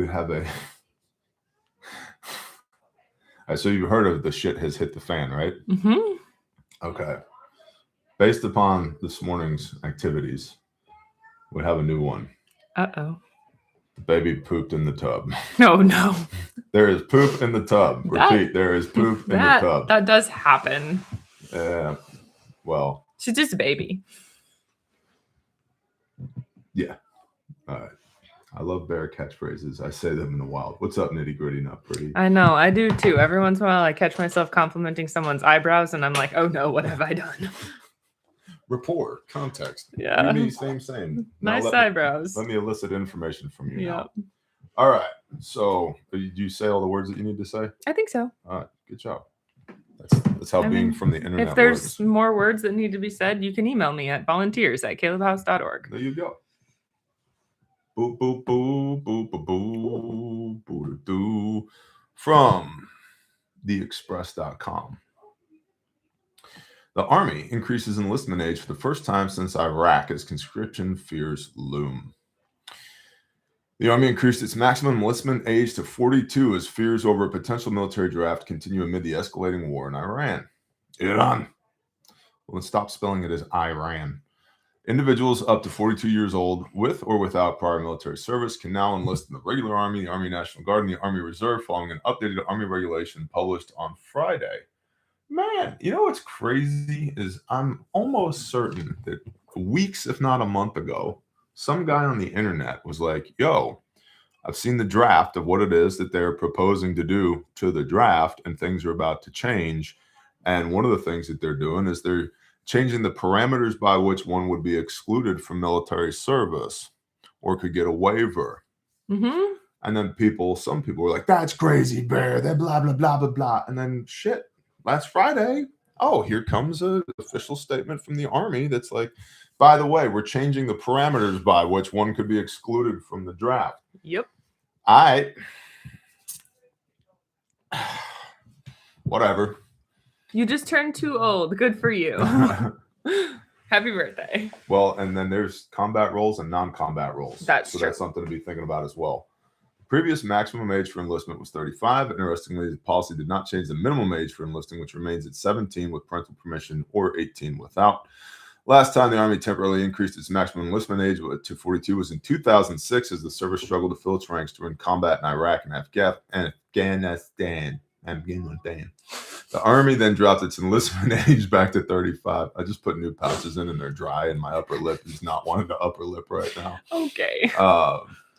have a... So you've heard of the shit has hit the fan, right? Mm-hmm. Okay. Based upon this morning's activities, we have a new one. Uh-oh. The baby pooped in the tub. Oh, no. There is poop in the tub. Repeat, there is poop in the tub. That does happen. Well. She's just a baby. Yeah. All right. I love bear catchphrases. I say them in the wild. What's up, nitty gritty, not pretty? I know. I do too. Every once in a while, I catch myself complimenting someone's eyebrows, and I'm like, oh no, what have I done? Rapport, context. Yeah. You, me, same. Nice eyebrows. Let me elicit information from you. Yeah. Now. All right. So, do you say all the words that you need to say? I think so. All right. Good job. That's how being from the internet If there's works. more words that need to be said, you can email me at volunteers@kalebhouse.org. There you go. Boo, boo, boo, boo, boo, boo, boo, doo. From theexpress.com. The Army increases enlistment age for the first time since Iraq as conscription fears loom. The Army increased its maximum enlistment age to 42 as fears over a potential military draft continue amid the escalating war in Iran. Well, then stop spelling it as Iran. Individuals up to 42 years old with or without prior military service can now enlist in the regular Army, the Army National Guard, and the Army Reserve following an updated Army regulation published on Friday. Man, you know what's crazy is I'm almost certain that weeks, if not a month ago, some guy on the internet was like, yo, I've seen the draft of what it is that they're proposing to do to the draft, and things are about to change. And one of the things that they're doing is they're changing the parameters by which one would be excluded from military service or could get a waiver. Mm-hmm. And then some people were like, that's crazy, Bear. They're blah, blah, blah, blah, blah. And then shit, last Friday, here comes an official statement from the Army that's like, by the way, we're changing the parameters by which one could be excluded from the draft. Yep. Whatever. You just turned too old. Good for you. Happy birthday. Well, and then there's combat roles and non-combat roles. That's true. That's something to be thinking about as well. Previous maximum age for enlistment was 35. Interestingly, the policy did not change the minimum age for enlisting, which remains at 17 with parental permission or 18 without. Last time the Army temporarily increased its maximum enlistment age to 42 was in 2006 as the service struggled to fill its ranks during combat in Iraq and Afghanistan. The Army then dropped its enlistment age back to 35. I just put new pouches in and they're dry, and my upper lip is not wanting to upper lip right now. Okay.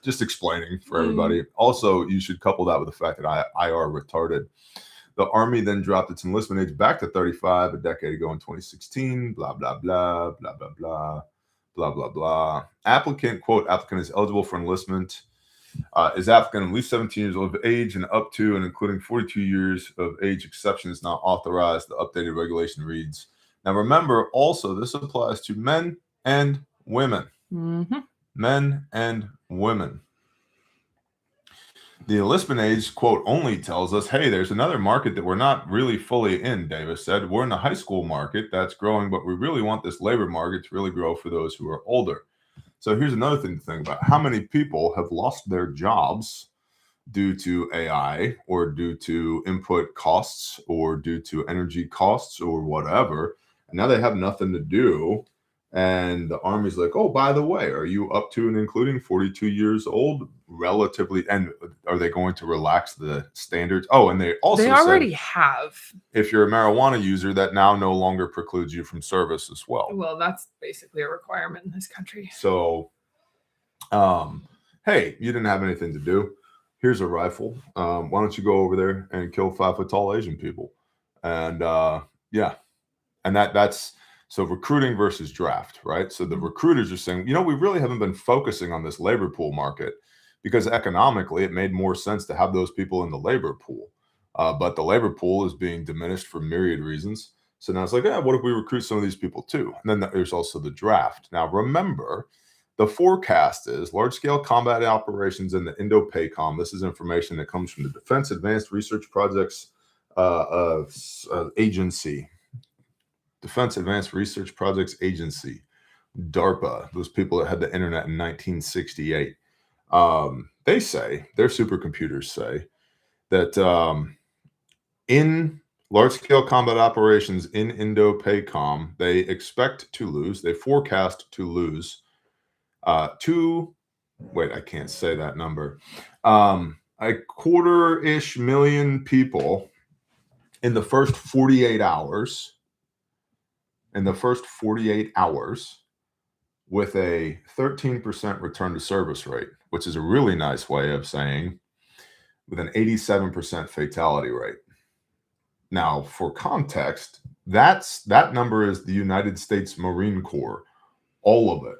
Just explaining for everybody. Also, you should couple that with the fact that I are retarded. The Army then dropped its enlistment age back to 35 a decade ago in 2016. Blah, blah, blah, blah, blah, blah, blah, blah, blah. Applicant is eligible for enlistment. Is applicant at least 17 years old of age and up to and including 42 years of age exception is not authorized. The updated regulation reads. Now, remember, also, this applies to men and women. Mm-hmm. Men and women. The enlistment age, quote, only tells us, hey, there's another market that we're not really fully in, Davis said. We're in the high school market that's growing, but we really want this labor market to really grow for those who are older. So here's another thing to think about. How many people have lost their jobs due to AI or due to input costs or due to energy costs or whatever? And now they have nothing to do. And the Army's like, oh, by the way, are you up to and including 42 years old relatively? And are they going to relax the standards? Oh, and they also already have. If you're a marijuana user, that now no longer precludes you from service as well. Well, that's basically a requirement in this country. So, hey, you didn't have anything to do. Here's a rifle. Why don't you go over there and kill 5 foot tall Asian people? And yeah, and that's. So recruiting versus draft, right? So the recruiters are saying, we really haven't been focusing on this labor pool market because economically it made more sense to have those people in the labor pool. But the labor pool is being diminished for myriad reasons. So now it's like, what if we recruit some of these people too? And then there's also the draft. Now, remember, the forecast is large-scale combat operations in the Indo-PACOM. This is information that comes from the Defense Advanced Research Projects Agency. Defense Advanced Research Projects Agency, DARPA, those people that had the internet in 1968. They say, their supercomputers say, that in large-scale combat operations in Indo-PACOM, they forecast to lose I can't say that number, a quarter-ish million people in the first 48 hours. With a 13% return to service rate, which is a really nice way of saying with an 87% fatality rate. Now, for context, that number is the United States Marine Corps, all of it,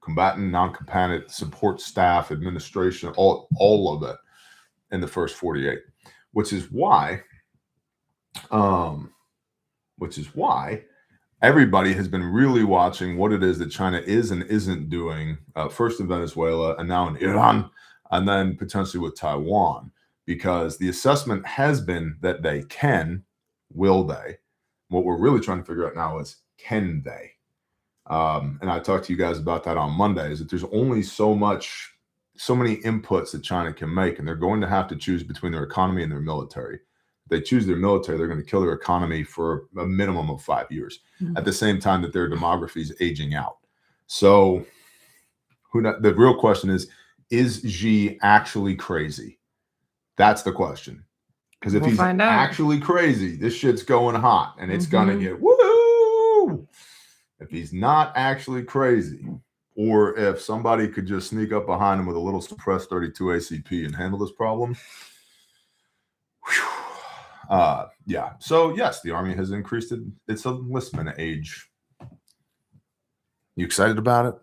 combatant, non-combatant, support staff, administration, all of it in the first 48, which is why everybody has been really watching what it is that China is and isn't doing, first in Venezuela and now in Iran, and then potentially with Taiwan, because the assessment has been that they can. Will they? What we're really trying to figure out now is, can they? And I talked to you guys about that on Monday, is that there's only so many inputs that China can make, and they're going to have to choose between their economy and their military. They choose their military, they're going to kill their economy for a minimum of 5 years, at the same time that their demography is aging out. So the real question is Xi actually crazy? That's the question. Because if We'll he's find out. actually crazy, this shit's going hot and it's gonna get woo. If he's not actually crazy, or if somebody could just sneak up behind him with a little suppressed 32 ACP and handle this problem. Yeah. So yes, the Army has increased its enlistment age. You excited about it?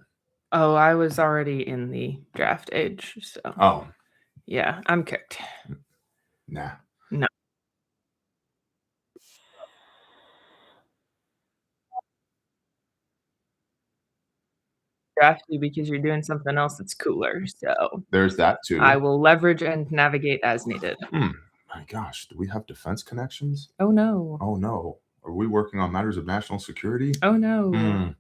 Oh, I was already in the draft age, so. Oh. Yeah, I'm cooked. Nah. No. Draft you because you're doing something else that's cooler, so. There's that too. I will leverage and navigate as needed. My gosh, do we have defense connections? Oh no. Oh no. Are we working on matters of national security? Oh no.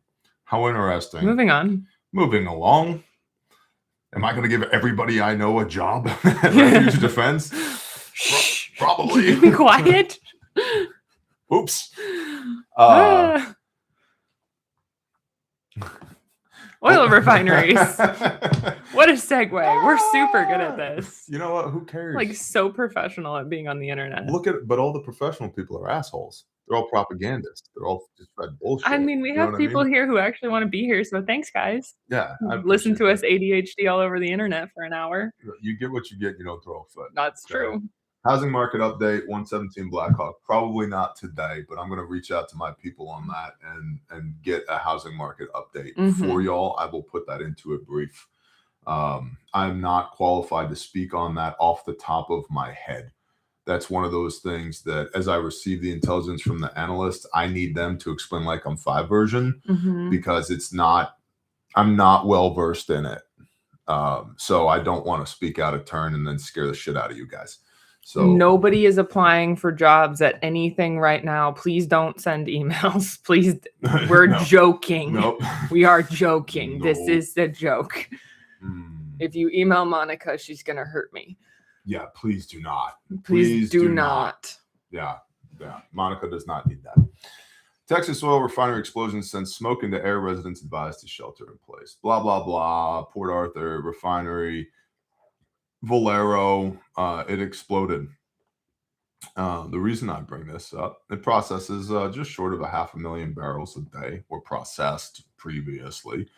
How interesting. Moving on. Moving along. Am I going to give everybody I know a job at Refuge Defense? Probably. Be quiet. Oops. Oil refineries. What a segue. We're super good at this. You know what? Who cares? Like so professional at being on the internet. But all the professional people are assholes. They're all propagandists. They're all just spread bullshit. I mean, we have people here who actually want to be here, so thanks, guys. Yeah. Listen to us ADHD all over the internet for an hour. You get what you get. You don't throw a foot. That's true. Housing market update, 117 Blackhawk. Probably not today, but I'm going to reach out to my people on that and get a housing market update for y'all. I will put that into a brief. I'm not qualified to speak on that off the top of my head. That's one of those things that as I receive the intelligence from the analysts, I need them to explain like I'm 5 version because I'm not well versed in it. So I don't want to speak out of turn and then scare the shit out of you guys. So nobody is applying for jobs at anything right now. Please don't send emails. Please. We're joking. Nope. We are joking. No. This is a joke. If you email Monica, she's going to hurt me. Yeah, please do not. Please do not. Yeah. Monica does not need that. Texas oil refinery explosion sends smoke into air. Residents advised to shelter in place. Blah, blah, blah. Port Arthur refinery. Valero, it exploded. The reason I bring this up, it processes just short of 500,000 barrels a day were processed previously.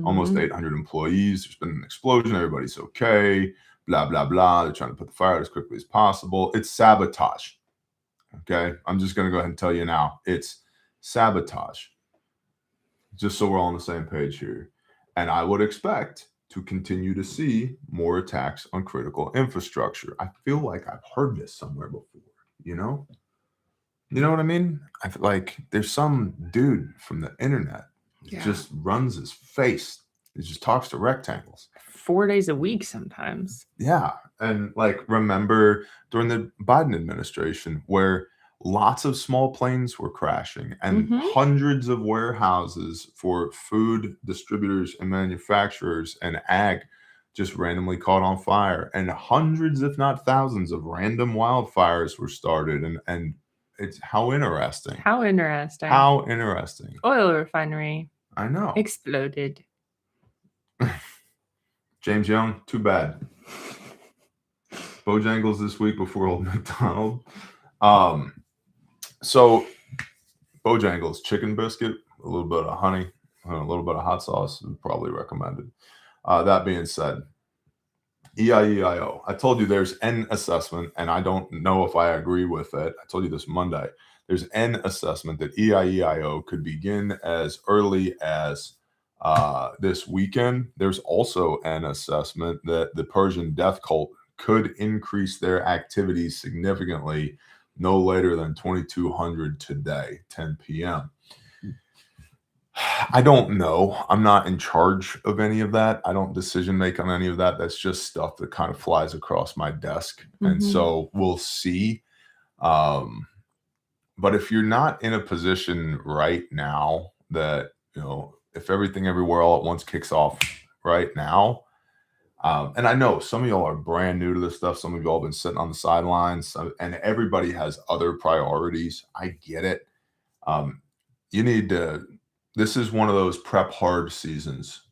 Almost 800 employees. There's been an explosion. Everybody's okay. Blah, blah, blah. They're trying to put the fire out as quickly as possible. It's sabotage. Okay. I'm just going to go ahead and tell you now. It's sabotage. Just so we're all on the same page here. And I would expect to continue to see more attacks on critical infrastructure. I feel like I've heard this somewhere before, you know? You know what I mean? I feel like there's some dude from the internet just runs his face. He just talks to rectangles. 4 days a week sometimes. Yeah. And like, remember during the Biden administration where lots of small planes were crashing and hundreds of warehouses for food distributors and manufacturers and ag just randomly caught on fire, and hundreds, if not thousands, of random wildfires were started. And it's how interesting. How interesting. How interesting. Oil refinery. I know. Exploded. James Young, too bad. Bojangles this week before Old McDonald. So Bojangles chicken biscuit, a little bit of honey, a little bit of hot sauce, probably recommended. That being said, EIEIO. I told you there's an assessment, and I don't know if I agree with it. I told you this Monday. There's an assessment that EIEIO could begin as early as this weekend. There's also an assessment that the Persian death cult could increase their activities significantly no later than 2200 today, 10 p.m. I don't know. I'm not in charge of any of that. I don't decision make on any of that. That's just stuff that kind of flies across my desk. And so we'll see. But if you're not in a position right now that, you know, if everything everywhere all at once kicks off right now, and I know some of y'all are brand new to this stuff. Some of y'all have been sitting on the sidelines, and everybody has other priorities. I get it. You need to this is one of those prep hard seasons.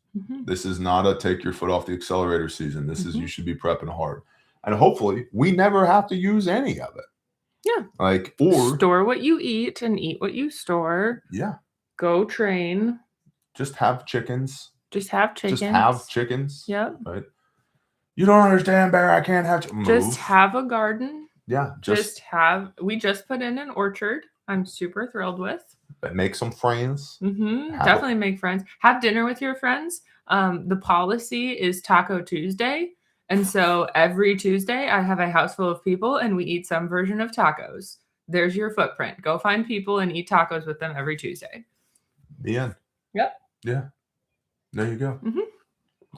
This is not a take your foot off the accelerator season. This is you should be prepping hard. And hopefully we never have to use any of it. Yeah. Like, or store what you eat and eat what you store. Yeah. Go train. Just have chickens. Just have chickens. Just have chickens. Yep. Right. You don't understand, Bear. I can't have Just have a garden. Yeah. We just put in an orchard. I'm super thrilled with. Make some friends. Definitely make friends. Have dinner with your friends. The policy is Taco Tuesday. And so every Tuesday I have a house full of people and we eat some version of tacos. There's your footprint. Go find people and eat tacos with them every Tuesday. The end. Yep. Yeah. There you go.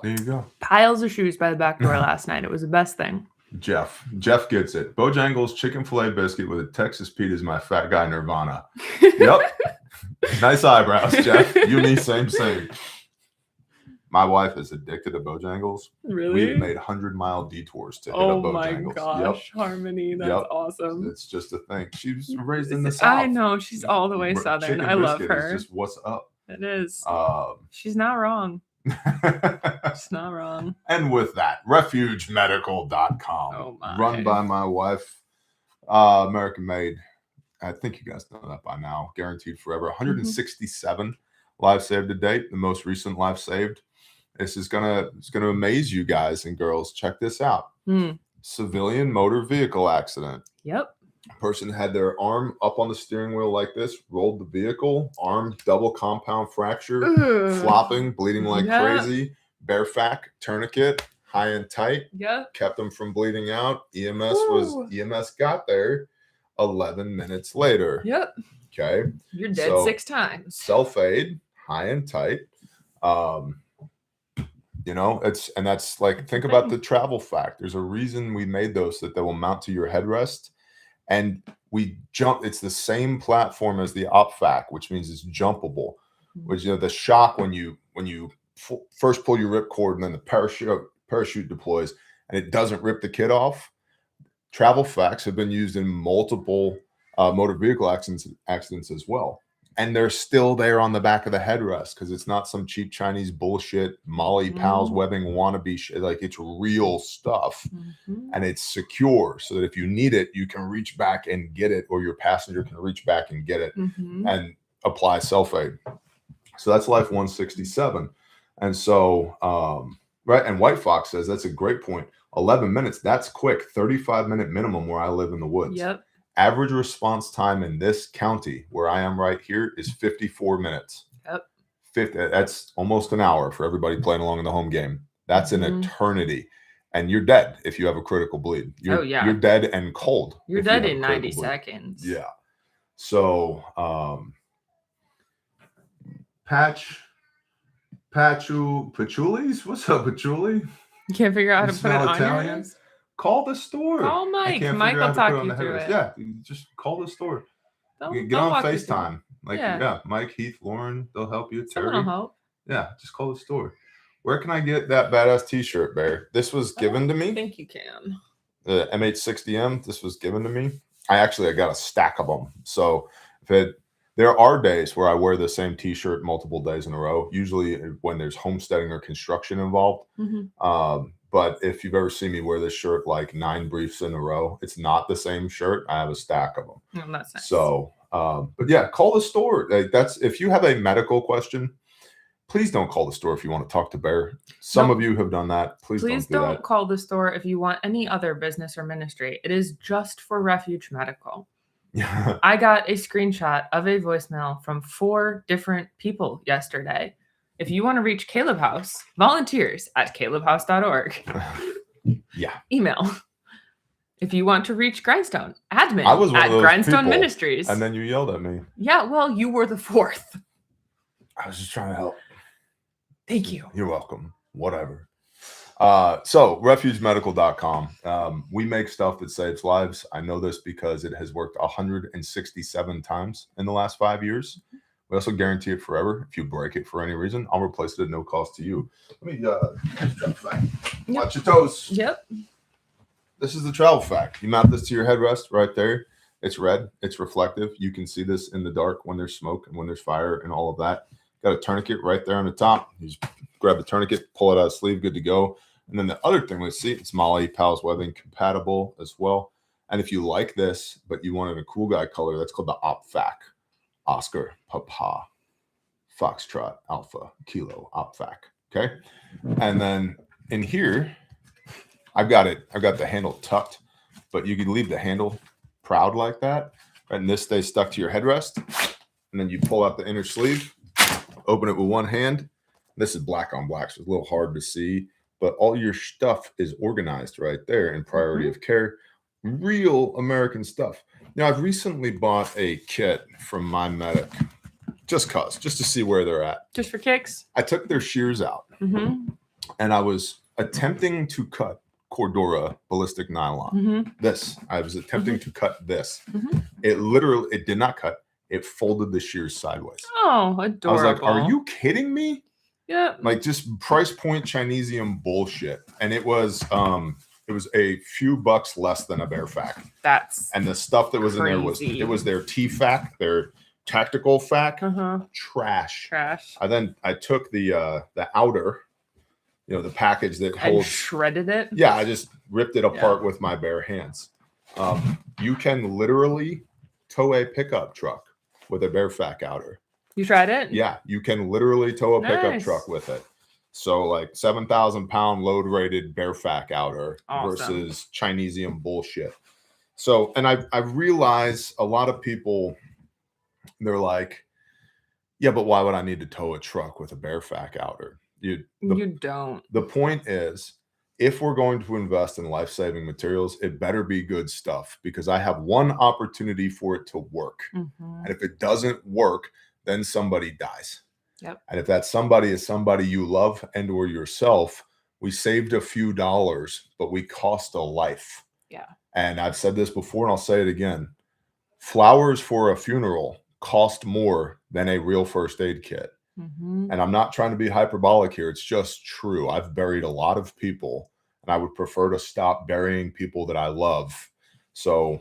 There you go. Piles of shoes by the back door last night. It was the best thing. Jeff gets it. Bojangles chicken filet biscuit with a Texas Pete is my fat guy Nirvana. Yep. Nice eyebrows, Jeff. You and me, same. My wife is addicted to Bojangles. Really? We've made 100-mile detours to hit a Bojangles. Oh my gosh, Harmony, that's awesome. It's just a thing. She was raised in the South. I know, she's all the way Southern. I love her. Is just what's up. It is. She's not wrong. It's not wrong. And with that, refugemedical.com, run by my wife, American made. I think you guys know that by now. Guaranteed forever. 167 lives saved to date. The most recent life saved. It's gonna amaze you guys and girls. Check this out. Civilian motor vehicle accident. Yep. Person had their arm up on the steering wheel like this, rolled the vehicle, arm double compound fracture, flopping, bleeding like crazy, Bearfac tourniquet, high and tight, kept them from bleeding out. EMS got there 11 minutes later. Yep. Okay. You're dead 6 times. Self-aid, high and tight. That's like, think about the travel fact. There's a reason we made those that they will mount to your headrest. And it's the same platform as the OpFac, which means it's jumpable. Which, the shock when you first pull your ripcord and then the parachute deploys and it doesn't rip the kit off. Travel facts have been used in multiple motor vehicle accidents as well. And they're still there on the back of the headrest because it's not some cheap Chinese bullshit, Molly Pals webbing wannabe shit. Like, it's real stuff and it's secure so that if you need it, you can reach back and get it, or your passenger can reach back and get it and apply self-aid. So that's life 167. And so, right. And White Fox says that's a great point. 11 minutes. That's quick. 35-minute minimum where I live in the woods. Yep. Average response time in this county where I am right here is 54 minutes. Yep. That's almost an hour for everybody playing along in the home game. That's an eternity. And you're dead if you have a critical bleed. You're dead and cold. You're dead in 90 seconds. Yeah. So, Pachulis? What's up, Patchouli? You can't figure out how to put it on Italian? Your nose? Call the store. Call Mike. Mike will talk you through it. Yeah, just call the store. Get on FaceTime. Mike, Heath, Lauren, they'll help you. Terry will help. Yeah, just call the store. Where can I get that badass t-shirt, Bear? This was given to me. I think you can. The MH60M, this was given to me. I got a stack of them. So there are days where I wear the same t-shirt multiple days in a row, usually when there's homesteading or construction involved. But if you've ever seen me wear this shirt like 9 briefs in a row, it's not the same shirt. I have a stack of them. Oh, that's nice. So, but yeah, call the store. If you have a medical question, please don't call the store if you want to talk to Bear. Some of you have done that. Please don't call the store if you want any other business or ministry. It is just for Refuge Medical. I got a screenshot of a voicemail from 4 different people yesterday. If you want to reach Caleb House, volunteers at calebhouse.org. Yeah. Email. If you want to reach Grindstone, admin at Grindstone Ministries. And then you yelled at me. Yeah, well, you were the 4th. I was just trying to help. Thank you. You're welcome. Whatever. So refugemedical.com. We make stuff that saves lives. I know this because it has worked 167 times in the last 5 years. We also guarantee it forever. If you break it for any reason, I'll replace it at no cost to you. Let me watch your toes. Yep. This is the travel fact. You mount this to your headrest right there. It's red. It's reflective. You can see this in the dark when there's smoke and when there's fire and all of that. Got a tourniquet right there on the top. You just grab the tourniquet, pull it out of the sleeve, good to go. And then the other thing, let's see, it's Molly Pals Webbing compatible as well. And if you like this, but you wanted a cool guy color, that's called the OpFac. Oscar, Papa, Foxtrot, Alpha, Kilo, OpFac. Okay. And then in here, I've got the handle tucked, but you can leave the handle proud like that. And this stays stuck to your headrest. And then you pull out the inner sleeve, open it with one hand. This is black on black, so it's a little hard to see, but all your stuff is organized right there in priority of care. Real American stuff. Now, I've recently bought a kit from My Medic just to see where they're at. Just for kicks? I took their shears out and I was attempting to cut Cordura ballistic nylon. I was attempting to cut this. It did not cut. It folded the shears sideways. Oh, adorable. I was like, are you kidding me? Yeah. Like just price point Chinesium bullshit. And it was a few bucks less than a Bearfac. And the stuff that was in there was their T-Fac, their tactical fac. Trash. I took the outer, the package that holds, and shredded it. Yeah, I just ripped it apart with my bare hands. You can literally tow a pickup truck with a Bearfac outer. You tried it? Yeah, you can literally tow a pickup truck with it. So like 7,000-pound load rated Bearfac outer versus Chinesium bullshit. So, and I've realized a lot of people, they're like, yeah, but why would I need to tow a truck with a Bearfac outer? You don't. The point is, if we're going to invest in life-saving materials, it better be good stuff, because I have one opportunity for it to work. And if it doesn't work, then somebody dies. Yep. And if that somebody is somebody you love and or yourself, we saved a few dollars, but we cost a life. Yeah. And I've said this before and I'll say it again. Flowers for a funeral cost more than a real first aid kit. And I'm not trying to be hyperbolic here. It's just true. I've buried a lot of people, and I would prefer to stop burying people that I love. So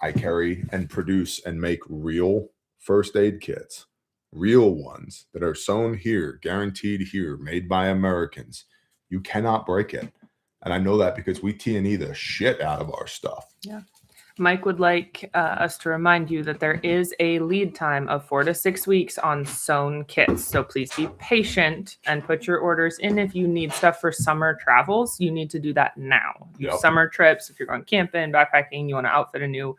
I carry and produce and make real first aid kits, real ones that are sewn here, guaranteed here, made by Americans. You cannot break it. And I know that because we T&E the shit out of our stuff. Yeah. Mike would like us to remind you that there is a lead time of 4 to 6 weeks on sewn kits. So please be patient and put your orders in. If you need stuff for summer travels, you need to do that now. Summer trips, if you're going camping, backpacking, you want to outfit a new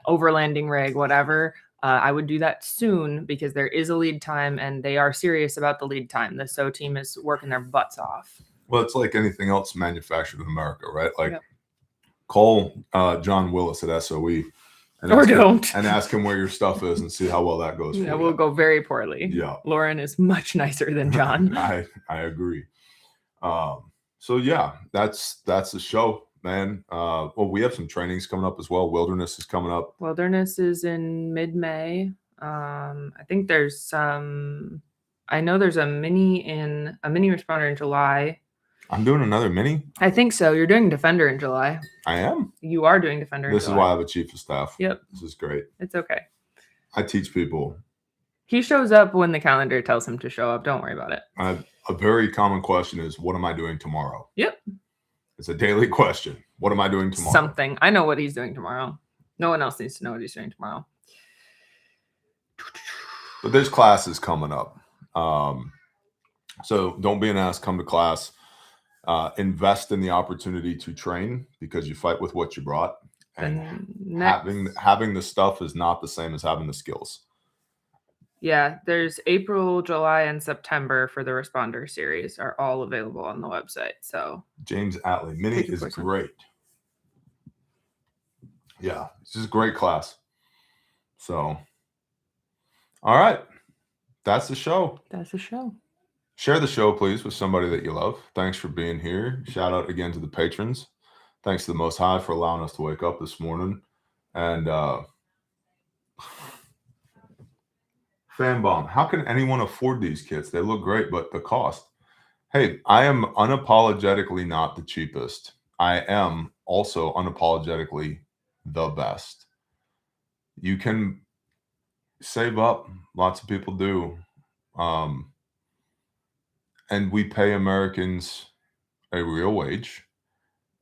overlanding rig, whatever, I would do that soon, because there is a lead time and they are serious about the lead time. The sew team is working their butts off. Well, it's like anything else manufactured in America, right? Like, call John Willis at SOE and ask him where your stuff is and see how well that goes. Yeah, we'll go very poorly. Yeah. Lauren is much nicer than John. I agree. So yeah, that's the show, man. Well, we have some trainings coming up as well. Wilderness is coming up. Wilderness is in mid-May. I think there's some, I know there's a mini responder in July. I'm doing another mini? I think so. You're doing Defender in July. I am? You are doing Defender in July. This is why I have a chief of staff. Yep. This is great. It's okay. I teach people. He shows up when the calendar tells him to show up. Don't worry about it. A very common question is, what am I doing tomorrow? Yep. It's a daily question. What am I doing tomorrow? Something. I know what he's doing tomorrow. No one else needs to know what he's doing tomorrow. But there's classes coming up. So don't be an ass. Come to class. Invest in the opportunity to train, because you fight with what you brought, and having the stuff is not the same as having the skills. Yeah, there's April, July, and September for the responder series are all available on the website. So James Atlee mini is great. Yeah, it's just a great class. So, all right, that's the show. That's the show. Share the show, please, with somebody that you love. Thanks for being here. Shout out again to the patrons. Thanks to the Most High for allowing us to wake up this morning. And Fan Bomb, how can anyone afford these kits? They look great, but the cost. Hey, I am unapologetically not the cheapest. I am also unapologetically the best. You can save up. Lots of people do. And we pay Americans a real wage,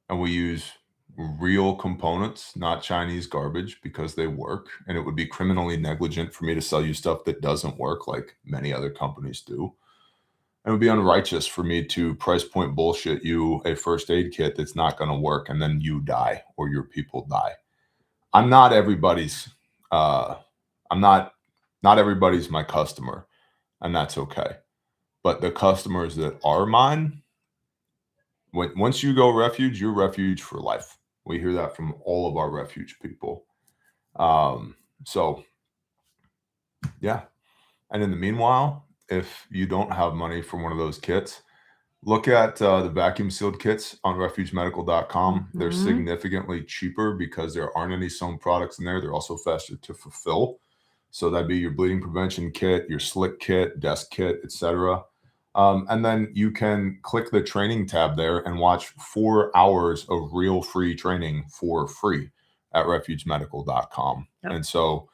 and we use real components, not Chinese garbage, because they work. And it would be criminally negligent for me to sell you stuff that doesn't work like many other companies do. And it would be unrighteous for me to price point bullshit you a first aid kit that's not going to work, and then you die or your people die. I'm not everybody's, not everybody's my customer, and that's okay. But the customers that are mine, once you go refuge, you're refuge for life. We hear that from all of our refuge people. So yeah. And in the meanwhile, if you don't have money for one of those kits, look at the vacuum sealed kits on refugemedical.com. They're significantly cheaper because there aren't any sewn products in there. They're also faster to fulfill. So that'd be your bleeding prevention kit, your slick kit, desk kit, etc. And then you can click the training tab there and watch 4 hours of real free training for free at refugemedical.com. Yep. And so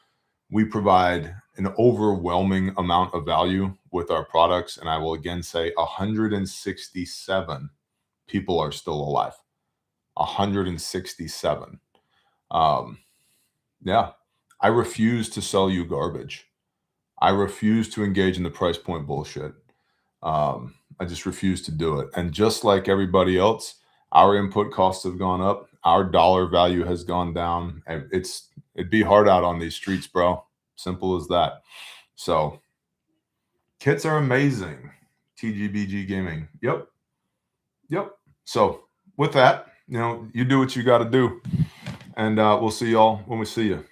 we provide an overwhelming amount of value with our products. And I will again say 167 people are still alive. 167. Yeah. I refuse to sell you garbage. I refuse to engage in the price point bullshit. I just refuse to do it. And just like everybody else, our input costs have gone up. Our dollar value has gone down. It'd be hard out on these streets, bro. Simple as that. So kits are amazing. TGBG Gaming. Yep. So with that, you do what you got to do. And we'll see y'all when we see you.